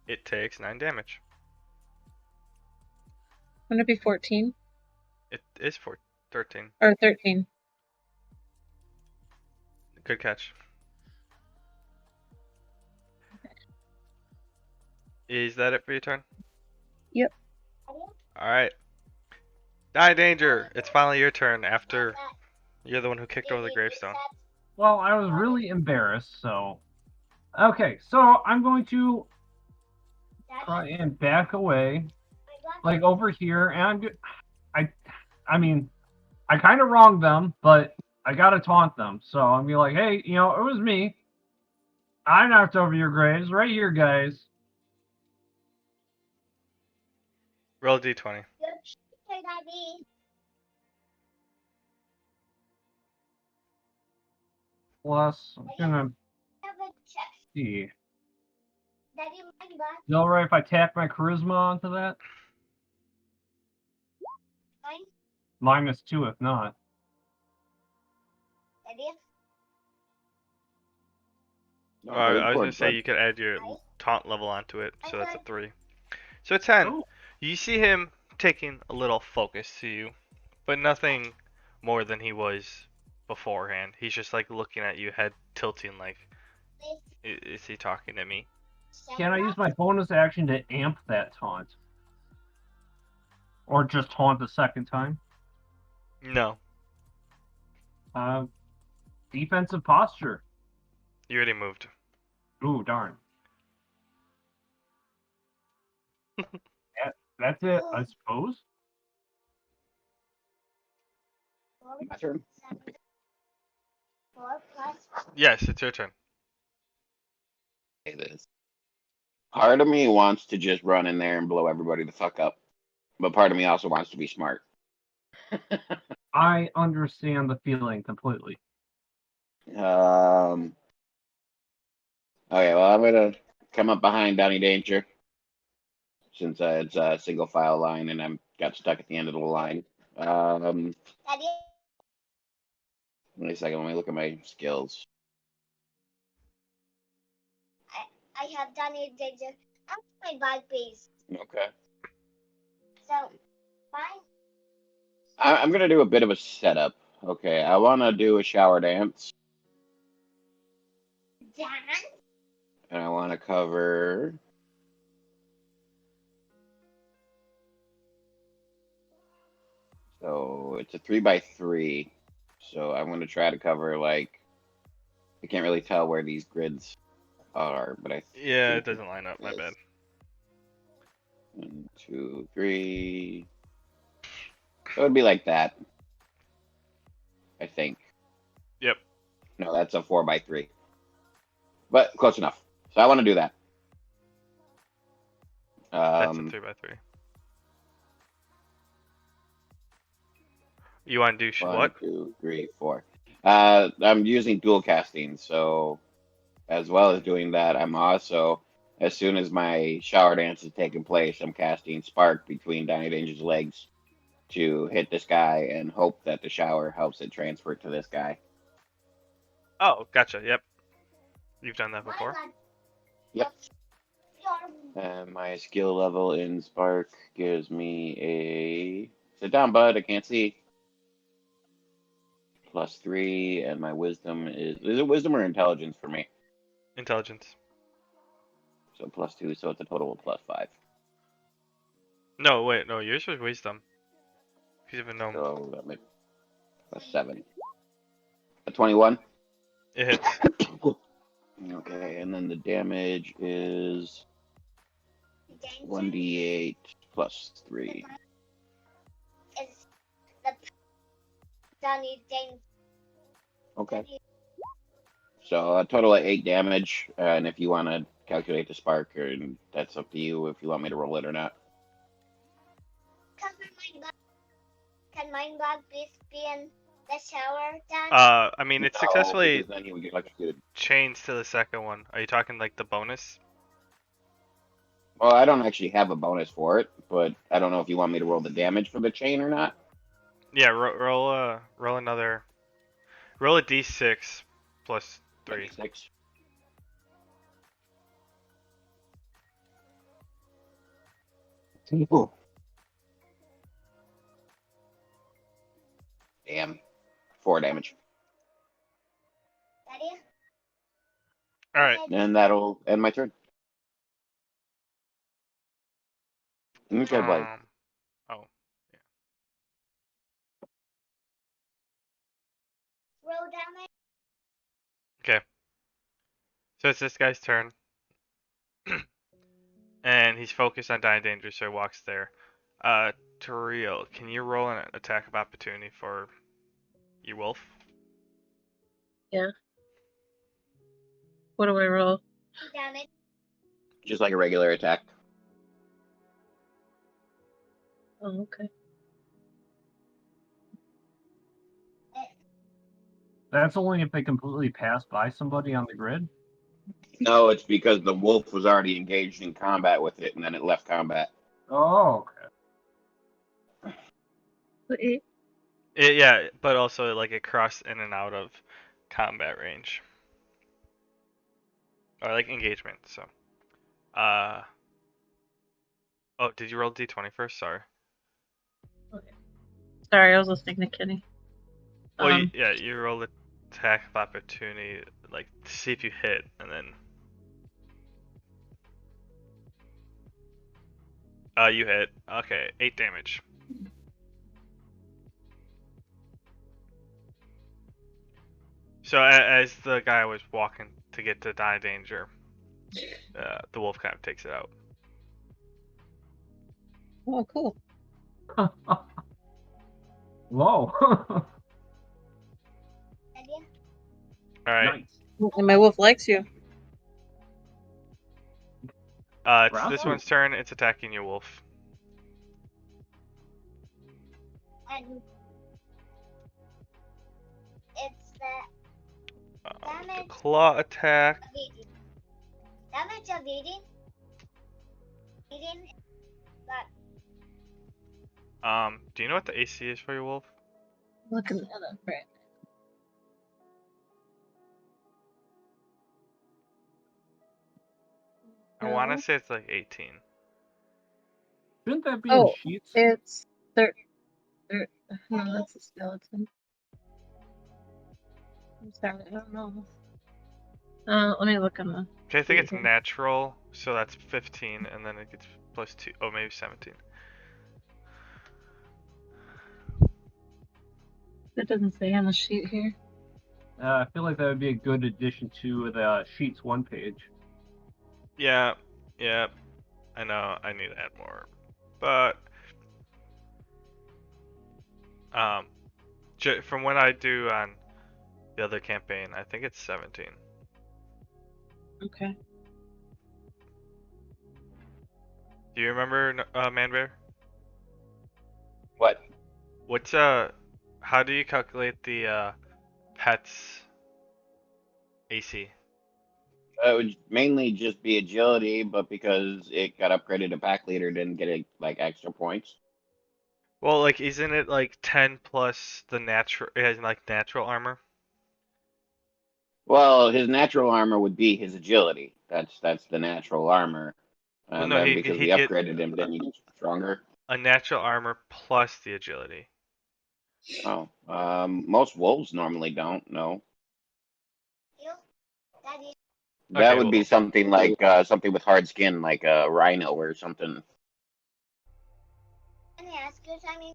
Speaker 1: It takes 9 damage.
Speaker 4: Wouldn't it be 14?
Speaker 1: It is for 13.
Speaker 4: Or 13?
Speaker 1: Good catch. Is that it for your turn?
Speaker 4: Yep.
Speaker 1: Alright. Donny Danger, it's finally your turn after you're the one who kicked over the gravestone.
Speaker 2: Well, I was really embarrassed, so... Okay, so I'm going to try and back away, like over here, and I mean, I kind of wronged them, but I gotta taunt them. So I'm be like, hey, it was me. I knocked over your graves right here, guys.
Speaker 1: Roll a d20.
Speaker 2: Plus, I'm gonna see.
Speaker 5: Daddy, mind what?
Speaker 2: Is it alright if I tack my charisma onto that?
Speaker 5: Mine?
Speaker 2: -2 if not.
Speaker 5: Daddy?
Speaker 3: No,
Speaker 1: I was
Speaker 3: good,
Speaker 1: gonna say
Speaker 3: bud.
Speaker 1: you could add your taunt level onto it, so that's a 3. So a 10.
Speaker 2: Oh,
Speaker 1: You see him taking a little focus to you, but nothing more than he was beforehand. He's just like looking at you, head tilting like, is he talking to me?
Speaker 2: can I use my bonus action to amp that taunt? Or just taunt the second time?
Speaker 1: No.
Speaker 2: Defensive posture.
Speaker 1: You already moved.
Speaker 2: Ooh, darn. That's it, I suppose.
Speaker 3: My turn.
Speaker 5: 4 plus
Speaker 1: Yes, it's your turn.
Speaker 3: Say this. Part of me wants to just run in there and blow everybody the fuck up, but part of me also wants to be smart.
Speaker 2: I understand the feeling completely.
Speaker 3: Okay, well, I'm gonna come up behind Donny Danger since it's a single file line and I'm got stuck at the end of the line.
Speaker 5: Daddy,
Speaker 3: Wait a second, let me look at my skills.
Speaker 5: I have Donny Danger. I'm my bag piece.
Speaker 3: Okay.
Speaker 5: So, mine,
Speaker 3: I'm gonna do a bit of a setup. Okay, I want to do a shower dance,
Speaker 5: Dan,
Speaker 3: and I want to cover. So it's a 3x3. So I'm gonna try to cover like I can't really tell where these grids are, but I
Speaker 1: Yeah,
Speaker 3: think
Speaker 1: it doesn't line up. My bad.
Speaker 3: 1, 2, 3. So it'd be like that. I think.
Speaker 1: Yep.
Speaker 3: No, that's a 4x3. But close enough. So I want to do that.
Speaker 1: That's a 3x3. You want to do
Speaker 3: One,
Speaker 1: what?
Speaker 3: 2, 3, 4. I'm using dual casting, so as well as doing that, I'm also, as soon as my shower dance is taking place, I'm casting Spark between Donny Danger's legs to hit this guy and hope that the shower helps it transfer to this guy.
Speaker 1: Oh, gotcha. Yep. You've done that before.
Speaker 3: Yep. And my skill level in Spark gives me a... Sit down, bud. I can't see. +3, and my wisdom is... Is it wisdom or intelligence for me?
Speaker 1: Intelligence.
Speaker 3: So +2, so it's a total of +5.
Speaker 1: No, wait, no, yours was wisdom. He's even gnome.
Speaker 3: So that makes +7. A 21?
Speaker 1: It hits.
Speaker 3: Okay, and then the damage is 1d8 +3.
Speaker 5: is the Donny Danger.
Speaker 3: Okay. So a total of 8 damage, and if you want to calculate the spark, that's up to you if you want me to roll it or not.
Speaker 5: Can my bag piece be in the shower, Dan?
Speaker 1: I mean, it's
Speaker 3: No,
Speaker 1: successfully
Speaker 3: because then you would get electrocuted.
Speaker 1: chains to the second one. Are you talking like the bonus?
Speaker 3: Well, I don't actually have a bonus for it, but I don't know if you want me to roll the damage for the chain or not.
Speaker 1: Yeah, roll another. Roll a d6 plus 3.
Speaker 3: 6. Ooh. Damn. 4 damage.
Speaker 5: Daddy?
Speaker 1: All right.
Speaker 3: And that'll end my turn. Okay, buddy.
Speaker 1: Oh.
Speaker 5: Roll damage.
Speaker 1: Okay. So it's this guy's turn. And he's focused on Donny Danger, so he walks there. Toriel, can you roll an attack of opportunity for your wolf?
Speaker 4: What do I roll?
Speaker 5: Damage.
Speaker 3: Just like a regular attack.
Speaker 4: Oh, okay.
Speaker 2: That's only if they completely pass by somebody on the grid.
Speaker 3: No, it's because the wolf was already engaged in combat with it, and then it left combat.
Speaker 2: Oh, okay.
Speaker 4: Wait,
Speaker 1: Yeah, but also like it crossed in and out of combat range. Or like engagement, so. Oh, did you roll d20 first? Sorry.
Speaker 4: sorry, I was listening to Kenny.
Speaker 1: Well, yeah, you roll the attack of opportunity, like to see if you hit, and then. You hit. Okay, 8 damage. So as the guy was walking to get to Donny Danger, the wolf kind of takes it out.
Speaker 4: Oh, cool.
Speaker 2: Whoa.
Speaker 5: Daddy?
Speaker 1: All right.
Speaker 2: Nice.
Speaker 4: And my wolf likes you.
Speaker 1: It's this
Speaker 2: Bravo.
Speaker 1: one's turn. It's attacking you, wolf.
Speaker 5: And it's the
Speaker 1: The
Speaker 5: damage
Speaker 1: claw attack.
Speaker 5: of eating. Damage of eating. Eating.
Speaker 1: Do you know what the AC is for your wolf?
Speaker 4: Looking that up, right?
Speaker 1: I want to
Speaker 4: No.
Speaker 1: say it's like 18.
Speaker 2: Shouldn't that be in
Speaker 4: Oh,
Speaker 2: sheets?
Speaker 4: it's no, that's a skeleton. I'm sorry, I don't know. Let me look on the.
Speaker 1: Okay, I think it's
Speaker 4: sheet here.
Speaker 1: natural, so that's 15, and then it gets plus 2. Oh, maybe 17.
Speaker 4: It doesn't say on the sheet here.
Speaker 2: I feel like that would be a good addition to the sheets 1 page.
Speaker 1: Yeah, I know. I need to add more, but from what I do on the other campaign, I think it's 17.
Speaker 4: Okay.
Speaker 1: Do you remember, Manbear?
Speaker 3: What?
Speaker 1: What's how do you calculate the pet's AC?
Speaker 3: It would mainly just be agility, but because it got upgraded to pack leader, didn't get like extra points.
Speaker 1: Well, like, isn't it like 10 plus the natural? It has like natural armor.
Speaker 3: Well, his natural armor would be his agility. That's the natural armor.
Speaker 1: Well,
Speaker 3: And
Speaker 1: no,
Speaker 3: then because we
Speaker 1: he'd get
Speaker 3: upgraded him, then he gets stronger.
Speaker 1: a natural armor plus the agility.
Speaker 3: Oh, most wolves normally don't. No,
Speaker 5: You? Daddy?
Speaker 3: that
Speaker 1: Okay,
Speaker 3: would be
Speaker 1: well,
Speaker 3: something like something with hard skin, like a rhino or something.
Speaker 5: Can I ask you something?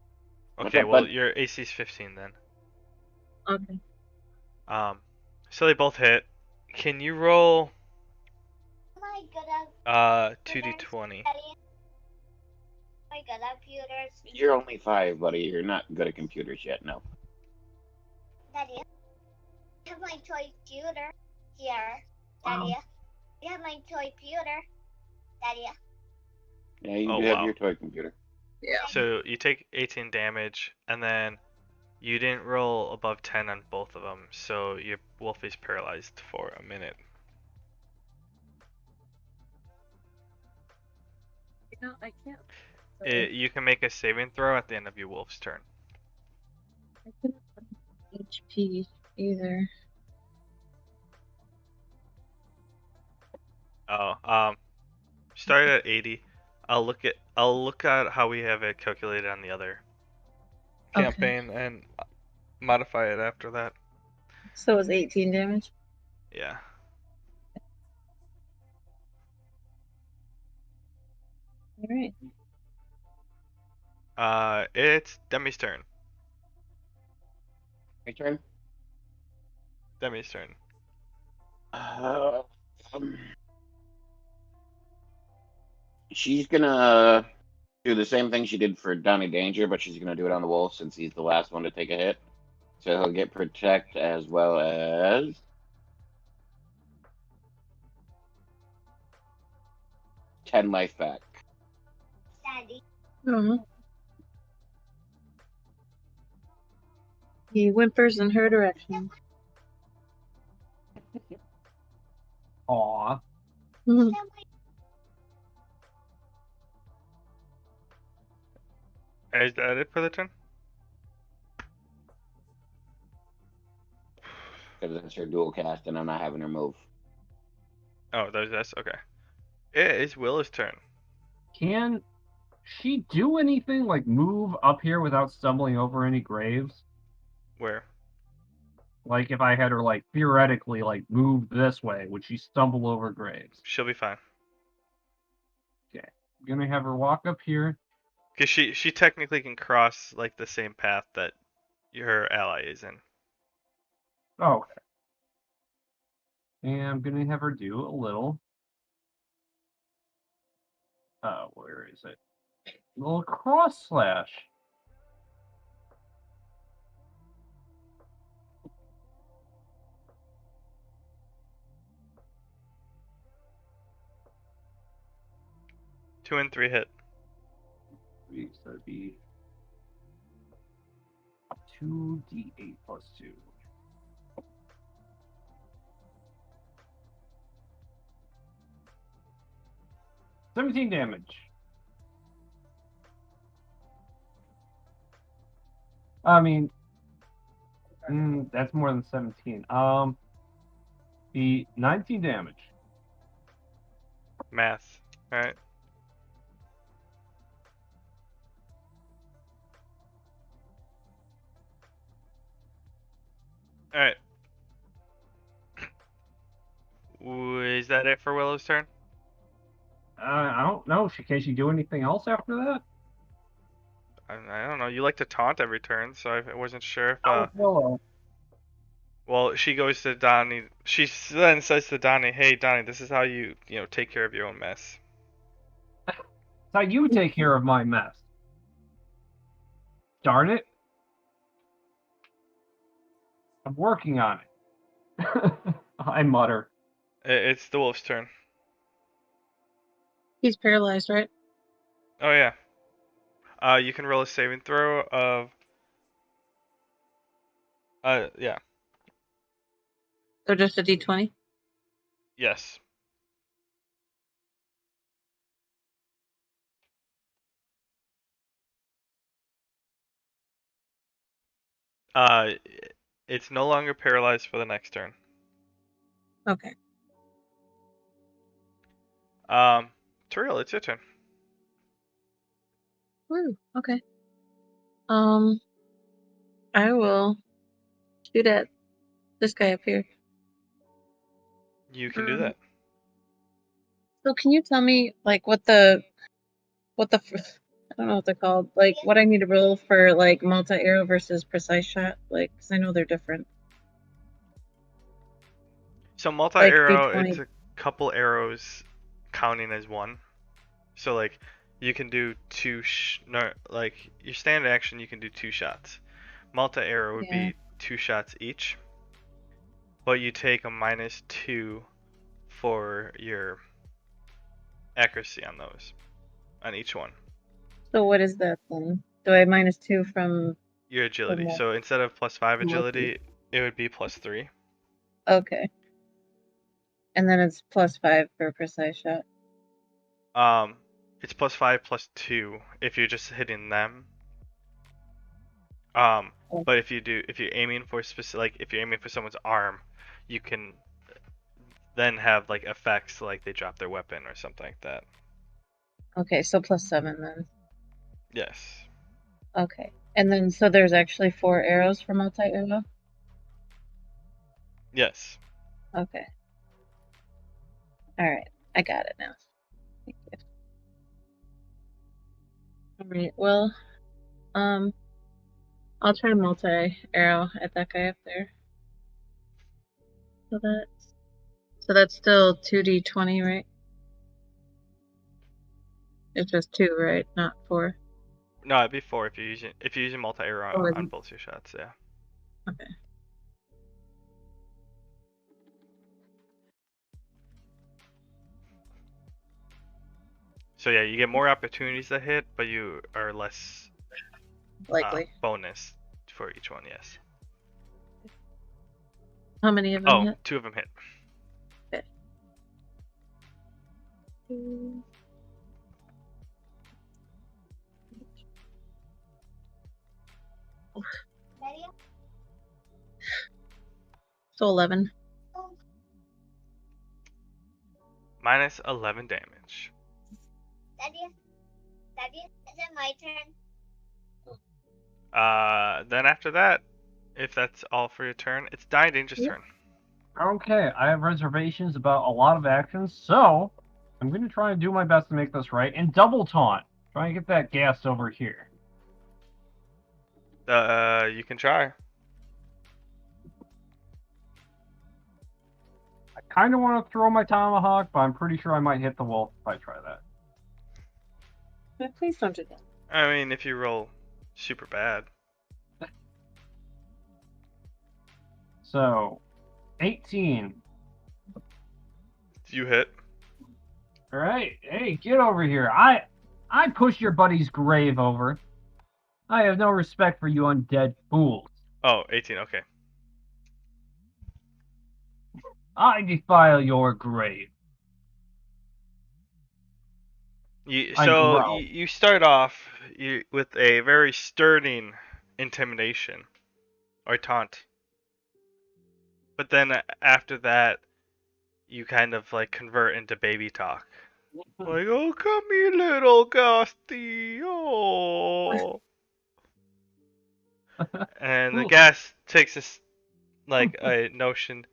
Speaker 3: What's
Speaker 1: okay,
Speaker 3: up,
Speaker 1: well,
Speaker 3: bud?
Speaker 1: your AC's 15 then.
Speaker 4: Okay.
Speaker 1: So they both hit. Can you roll
Speaker 5: Am I good at
Speaker 1: 2d20?
Speaker 5: Daddy? Am I good at computers?
Speaker 3: You're only 5, buddy. You're not good at computers yet. No.
Speaker 5: Daddy? I have my toy computer here. Daddy? I have my toy computer. Daddy?
Speaker 3: Yeah, you
Speaker 1: Oh,
Speaker 3: do have
Speaker 1: wow.
Speaker 3: your toy computer.
Speaker 4: Yeah.
Speaker 1: So you take 18 damage, and then you didn't roll above 10 on both of them, so your wolf is paralyzed for a minute.
Speaker 4: No, I can't.
Speaker 1: You can make a saving throw at the end of your wolf's turn.
Speaker 4: I couldn't find HP either.
Speaker 1: Oh, start at 80. I'll look at how we have it calculated on the other
Speaker 4: Okay.
Speaker 1: campaign and modify it after that.
Speaker 4: So it was 18 damage.
Speaker 1: Yeah.
Speaker 4: Alright.
Speaker 1: It's Demi's turn.
Speaker 3: My turn.
Speaker 1: Demi's turn.
Speaker 3: She's gonna do the same thing she did for Donny Danger, but she's gonna do it on the wolf since he's the last one to take a hit. So he'll get protect as well as 10 life back.
Speaker 5: Daddy.
Speaker 4: Oh. He whimpers in her direction.
Speaker 2: Aw.
Speaker 4: Mhm.
Speaker 1: Is that it for the turn?
Speaker 3: Because that's her dual cast, and I'm not having her move.
Speaker 1: Oh, there's this. Okay. It is Willow's turn.
Speaker 2: Can she do anything like move up here without stumbling over any graves?
Speaker 1: Where?
Speaker 2: Like if I had her like theoretically like move this way, would she stumble over graves?
Speaker 1: She'll be fine.
Speaker 2: Okay. I'm gonna have her walk up here.
Speaker 1: Cause she technically can cross like the same path that your ally is in.
Speaker 2: Oh, okay. And I'm gonna have her do a little where is it? A little cross slash.
Speaker 1: Two and three hit.
Speaker 2: So that'd be 2d8 plus 2. $17 damage. I mean, that's more than 17. Be 19 damage.
Speaker 1: Math. Alright. Alright. Is that it for Willow's turn?
Speaker 2: I don't know. Can she do anything else after that?
Speaker 1: I don't know. You like to taunt every turn, so I wasn't sure if.
Speaker 2: Willow.
Speaker 1: Well, she goes to Donny. She then says to Donny, "Hey, Donny, this is how you take care of your own mess."
Speaker 2: It's how you take care of my mess. Darn it. I'm working on it. I mutter.
Speaker 1: It's the wolf's turn.
Speaker 4: He's paralyzed, right?
Speaker 1: Oh yeah. You can roll a saving throw of. Yeah.
Speaker 4: So just a d20?
Speaker 1: Yes. Uh, it's no longer paralyzed for the next turn.
Speaker 4: Okay.
Speaker 1: Turiel, it's your turn.
Speaker 4: Woo, okay. I will shoot at this guy up here.
Speaker 1: You can do that.
Speaker 4: So can you tell me, like, what the, I don't know what they're called, like, what I need to roll for, like, multi-arrow versus precise shot? Like, because I know they're different.
Speaker 1: So multi-arrow,
Speaker 4: D20.
Speaker 1: it's a couple arrows counting as one. So like you can do like your standard action you can do 2 shots. Multi-arrow would
Speaker 4: Yeah.
Speaker 1: be 2 shots each. But you take a -2 for your accuracy on those. On each one.
Speaker 4: So what is that then? Do I -2 from...
Speaker 1: Your agility.
Speaker 4: what?
Speaker 1: So instead of +5
Speaker 4: From
Speaker 1: agility, it would be +3.
Speaker 4: Okay. And then it's +5 for precise shot.
Speaker 1: It's +5 +2 if you're just hitting them. But if you're aiming for if you're aiming for someone's arm, you can then have like effects like they drop their weapon or something like that.
Speaker 4: Okay, so +7 then.
Speaker 1: Yes.
Speaker 4: Okay. And then, so there's actually 4 arrows for multi-arrow?
Speaker 1: Yes.
Speaker 4: Okay. Alright, I got it now. Thank you. Alright, well, I'll try multi-arrow at that guy up there. So that's still 2d20, right? It's just 2, right? Not 4.
Speaker 1: No, it'd be 4 if you're using multi-arrow
Speaker 4: Oh, is
Speaker 1: on
Speaker 4: it?
Speaker 1: both your shots. Yeah.
Speaker 4: Okay.
Speaker 1: So yeah, you get more opportunities to hit, but you are less
Speaker 4: Likely.
Speaker 1: bonus for each one. Yes.
Speaker 4: How many of them
Speaker 1: Oh,
Speaker 4: hit?
Speaker 1: 2 of them hit.
Speaker 4: Okay.
Speaker 5: Daddy,
Speaker 4: So 11.
Speaker 1: Minus 11 damage.
Speaker 5: Daddy, is it my turn?
Speaker 1: Then after that, if that's all for your turn, it's Donny Danger's
Speaker 4: Yep.
Speaker 1: turn.
Speaker 2: Okay, I have reservations about a lot of actions, so I'm going to try and do my best to make this right. And double taunt. Try and get that gas over here.
Speaker 1: You can try.
Speaker 2: I kind of want to throw my tomahawk, but I'm pretty sure I might hit the wolf if I try that.
Speaker 4: But please don't do that.
Speaker 1: I mean, if you roll super bad.
Speaker 2: So, 18.
Speaker 1: You hit.
Speaker 2: All right, hey, get over here. I push your buddy's grave over. I have no respect for you undead fools.
Speaker 1: Oh, 18, okay.
Speaker 2: I defile your grave. I growl.
Speaker 1: You start off with a very sturdy intimidation or taunt. But then after that, you kind of like convert into baby talk. Like, oh, come here, little Gusty. Oh. And the guest takes this, like, a notion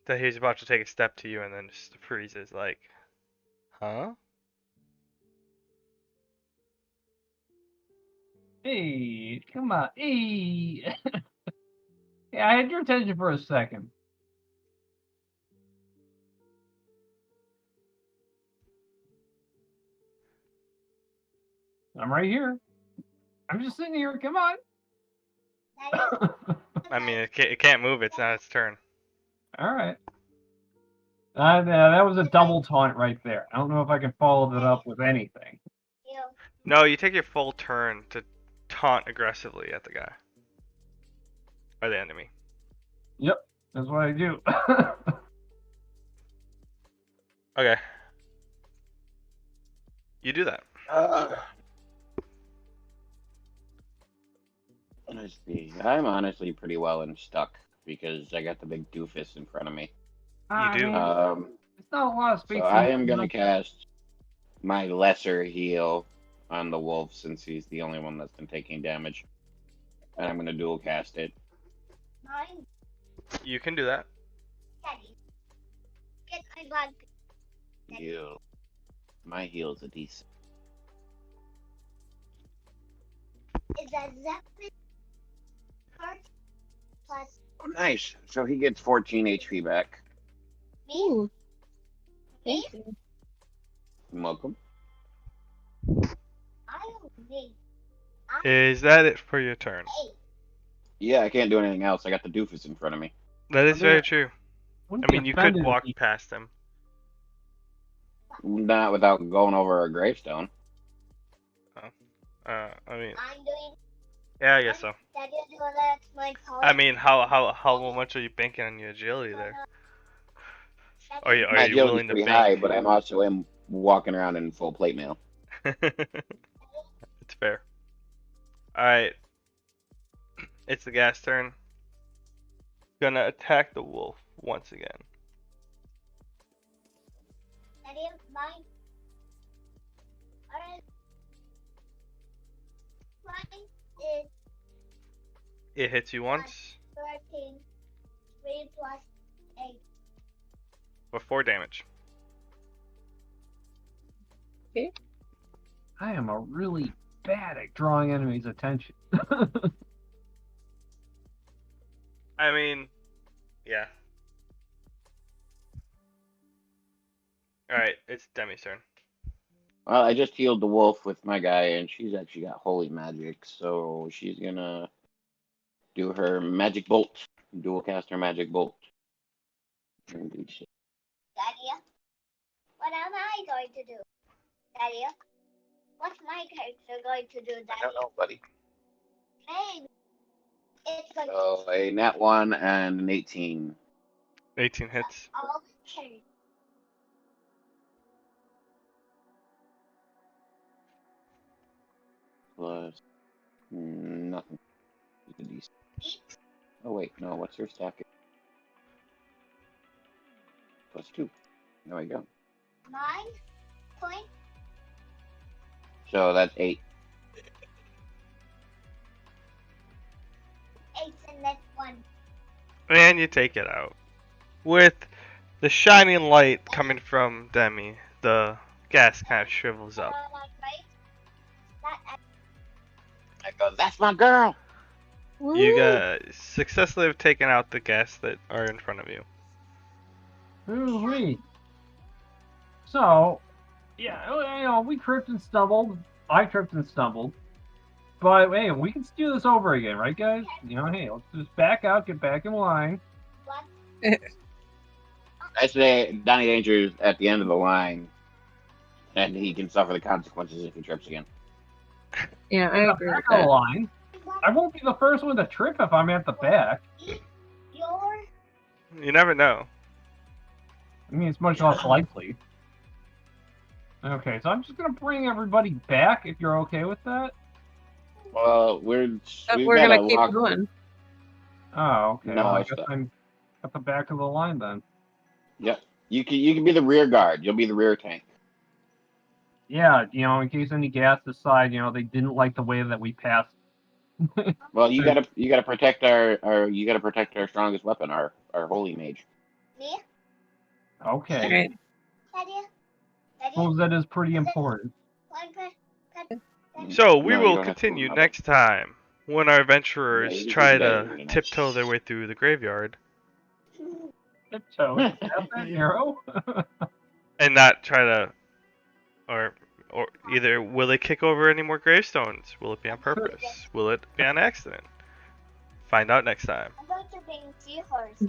Speaker 1: that he's about to take a step to you and then just freezes, like, huh?
Speaker 2: Hey, come on. Hey. Yeah, I had your attention for a second. I'm right here. I'm just sitting here. Come on.
Speaker 5: Daddy,
Speaker 1: I mean, it can't move. It's not its turn.
Speaker 2: All right. That was a double taunt right there. I don't know if I can follow that up with anything.
Speaker 5: you.
Speaker 1: No, you take your full turn to taunt aggressively at the guy. Or the enemy.
Speaker 2: Yep, that's what I do.
Speaker 1: Okay. You do that.
Speaker 3: Let's see. I'm honestly pretty well stuck because I got the big doofus in front of me.
Speaker 1: You do.
Speaker 2: It's not a lot of space.
Speaker 3: So I am gonna cast my lesser heal on the wolf since he's the only one that's been taking damage, and I'm gonna dual cast it.
Speaker 5: Mine,
Speaker 1: You can do that.
Speaker 5: Daddy. Get my blood.
Speaker 3: Heal. My heal's a decent.
Speaker 5: Is that Zeppelin part plus
Speaker 3: Oh, nice. So he gets 14 HP back.
Speaker 5: me?
Speaker 4: Ooh. Thank you.
Speaker 3: Welcome.
Speaker 5: I don't need
Speaker 1: Is that it for your turn?
Speaker 5: 8.
Speaker 3: Yeah, I can't do anything else. I got the doofus in front of me.
Speaker 1: That is very true.
Speaker 2: Wouldn't
Speaker 1: I mean,
Speaker 2: be
Speaker 1: you could
Speaker 2: offended
Speaker 1: walk
Speaker 2: if he-
Speaker 1: past him.
Speaker 3: Not without going over a gravestone.
Speaker 1: I mean,
Speaker 5: I'm doing.
Speaker 1: yeah, I guess so.
Speaker 5: Daddy doing that. My part.
Speaker 1: I mean, how much are you banking on your agility there? Are you
Speaker 3: My agility's
Speaker 1: willing to
Speaker 3: pretty high,
Speaker 1: bank?
Speaker 3: but I'm also walking around in full plate mail.
Speaker 1: It's fair. All right. It's the gas turn. Gonna attack the wolf once again.
Speaker 5: Daddy, mine. Alright. Mine is
Speaker 1: It hits you once
Speaker 5: 13. 3 plus 8.
Speaker 1: for 4 damage.
Speaker 2: I am a really bad at drawing enemies' attention.
Speaker 1: I mean, yeah. Alright, it's Demi's turn.
Speaker 3: Well, I just healed the wolf with my guy, and she's actually got holy magic, so she's gonna do her magic bolt, dual cast her magic bolt.
Speaker 5: Daddy, what am I going to do? Daddy, what's my character going to do, Daddy?
Speaker 3: I don't know, buddy.
Speaker 5: Hey, it's going
Speaker 3: So a nat 1 and an 18.
Speaker 1: 18 hits.
Speaker 5: Okay.
Speaker 3: Plus nothing. Oh wait, no. What's her stack? Plus 2. There we go.
Speaker 5: 9 point.
Speaker 3: So that's 8.
Speaker 5: 8 and that's 1.
Speaker 1: And you take it out. With the shining light coming from Demi, the gas kind of shrivels up.
Speaker 5: Right? That
Speaker 3: I go, that's my girl.
Speaker 1: You guys successfully have taken out the gas that are in front of you.
Speaker 2: Ooh-wee. So, yeah, we tripped and stumbled. I tripped and stumbled. But hey, we can do this over again, right, guys? Hey, let's just back out, get back in line.
Speaker 5: what?
Speaker 3: I say Donny Danger is at the end of the line, and he can suffer the consequences if he trips again.
Speaker 4: Yeah, I
Speaker 2: At the
Speaker 4: agree with
Speaker 2: back of the
Speaker 4: that.
Speaker 2: line. I won't be the first one to trip if I'm at the back.
Speaker 5: Your
Speaker 1: You never know.
Speaker 2: I mean, it's much less likely. Okay, so I'm just gonna bring everybody back if you're okay with that.
Speaker 3: Well,
Speaker 4: But
Speaker 3: we've
Speaker 4: we're
Speaker 3: got
Speaker 4: gonna
Speaker 3: a
Speaker 4: keep
Speaker 3: lock.
Speaker 4: going.
Speaker 2: Oh, okay.
Speaker 3: No,
Speaker 2: well, I
Speaker 3: I
Speaker 2: guess
Speaker 3: thought-
Speaker 2: I'm at the back of the line then.
Speaker 3: Yep. You can be the rear guard. You'll be the rear tank.
Speaker 2: Yeah, in case any gas decide, they didn't like the way that we passed.
Speaker 3: Well, you gotta protect our strongest weapon, our holy mage.
Speaker 5: me?
Speaker 2: Okay.
Speaker 4: Alright.
Speaker 5: Daddy? Daddy?
Speaker 2: Suppose that is pretty important.
Speaker 1: So we
Speaker 3: No, you
Speaker 1: will
Speaker 3: don't have to
Speaker 1: continue
Speaker 3: worry about
Speaker 1: next time when our adventurers
Speaker 3: Yeah, you can
Speaker 1: try
Speaker 3: do that
Speaker 1: to
Speaker 3: really nice.
Speaker 1: tiptoe their way through the graveyard
Speaker 2: So, is that arrow?
Speaker 1: and not try to, or either will they kick over any more gravestones? Will it be on purpose? Will it be on accident? Find out next time.
Speaker 5: I'm going to bring seahorse.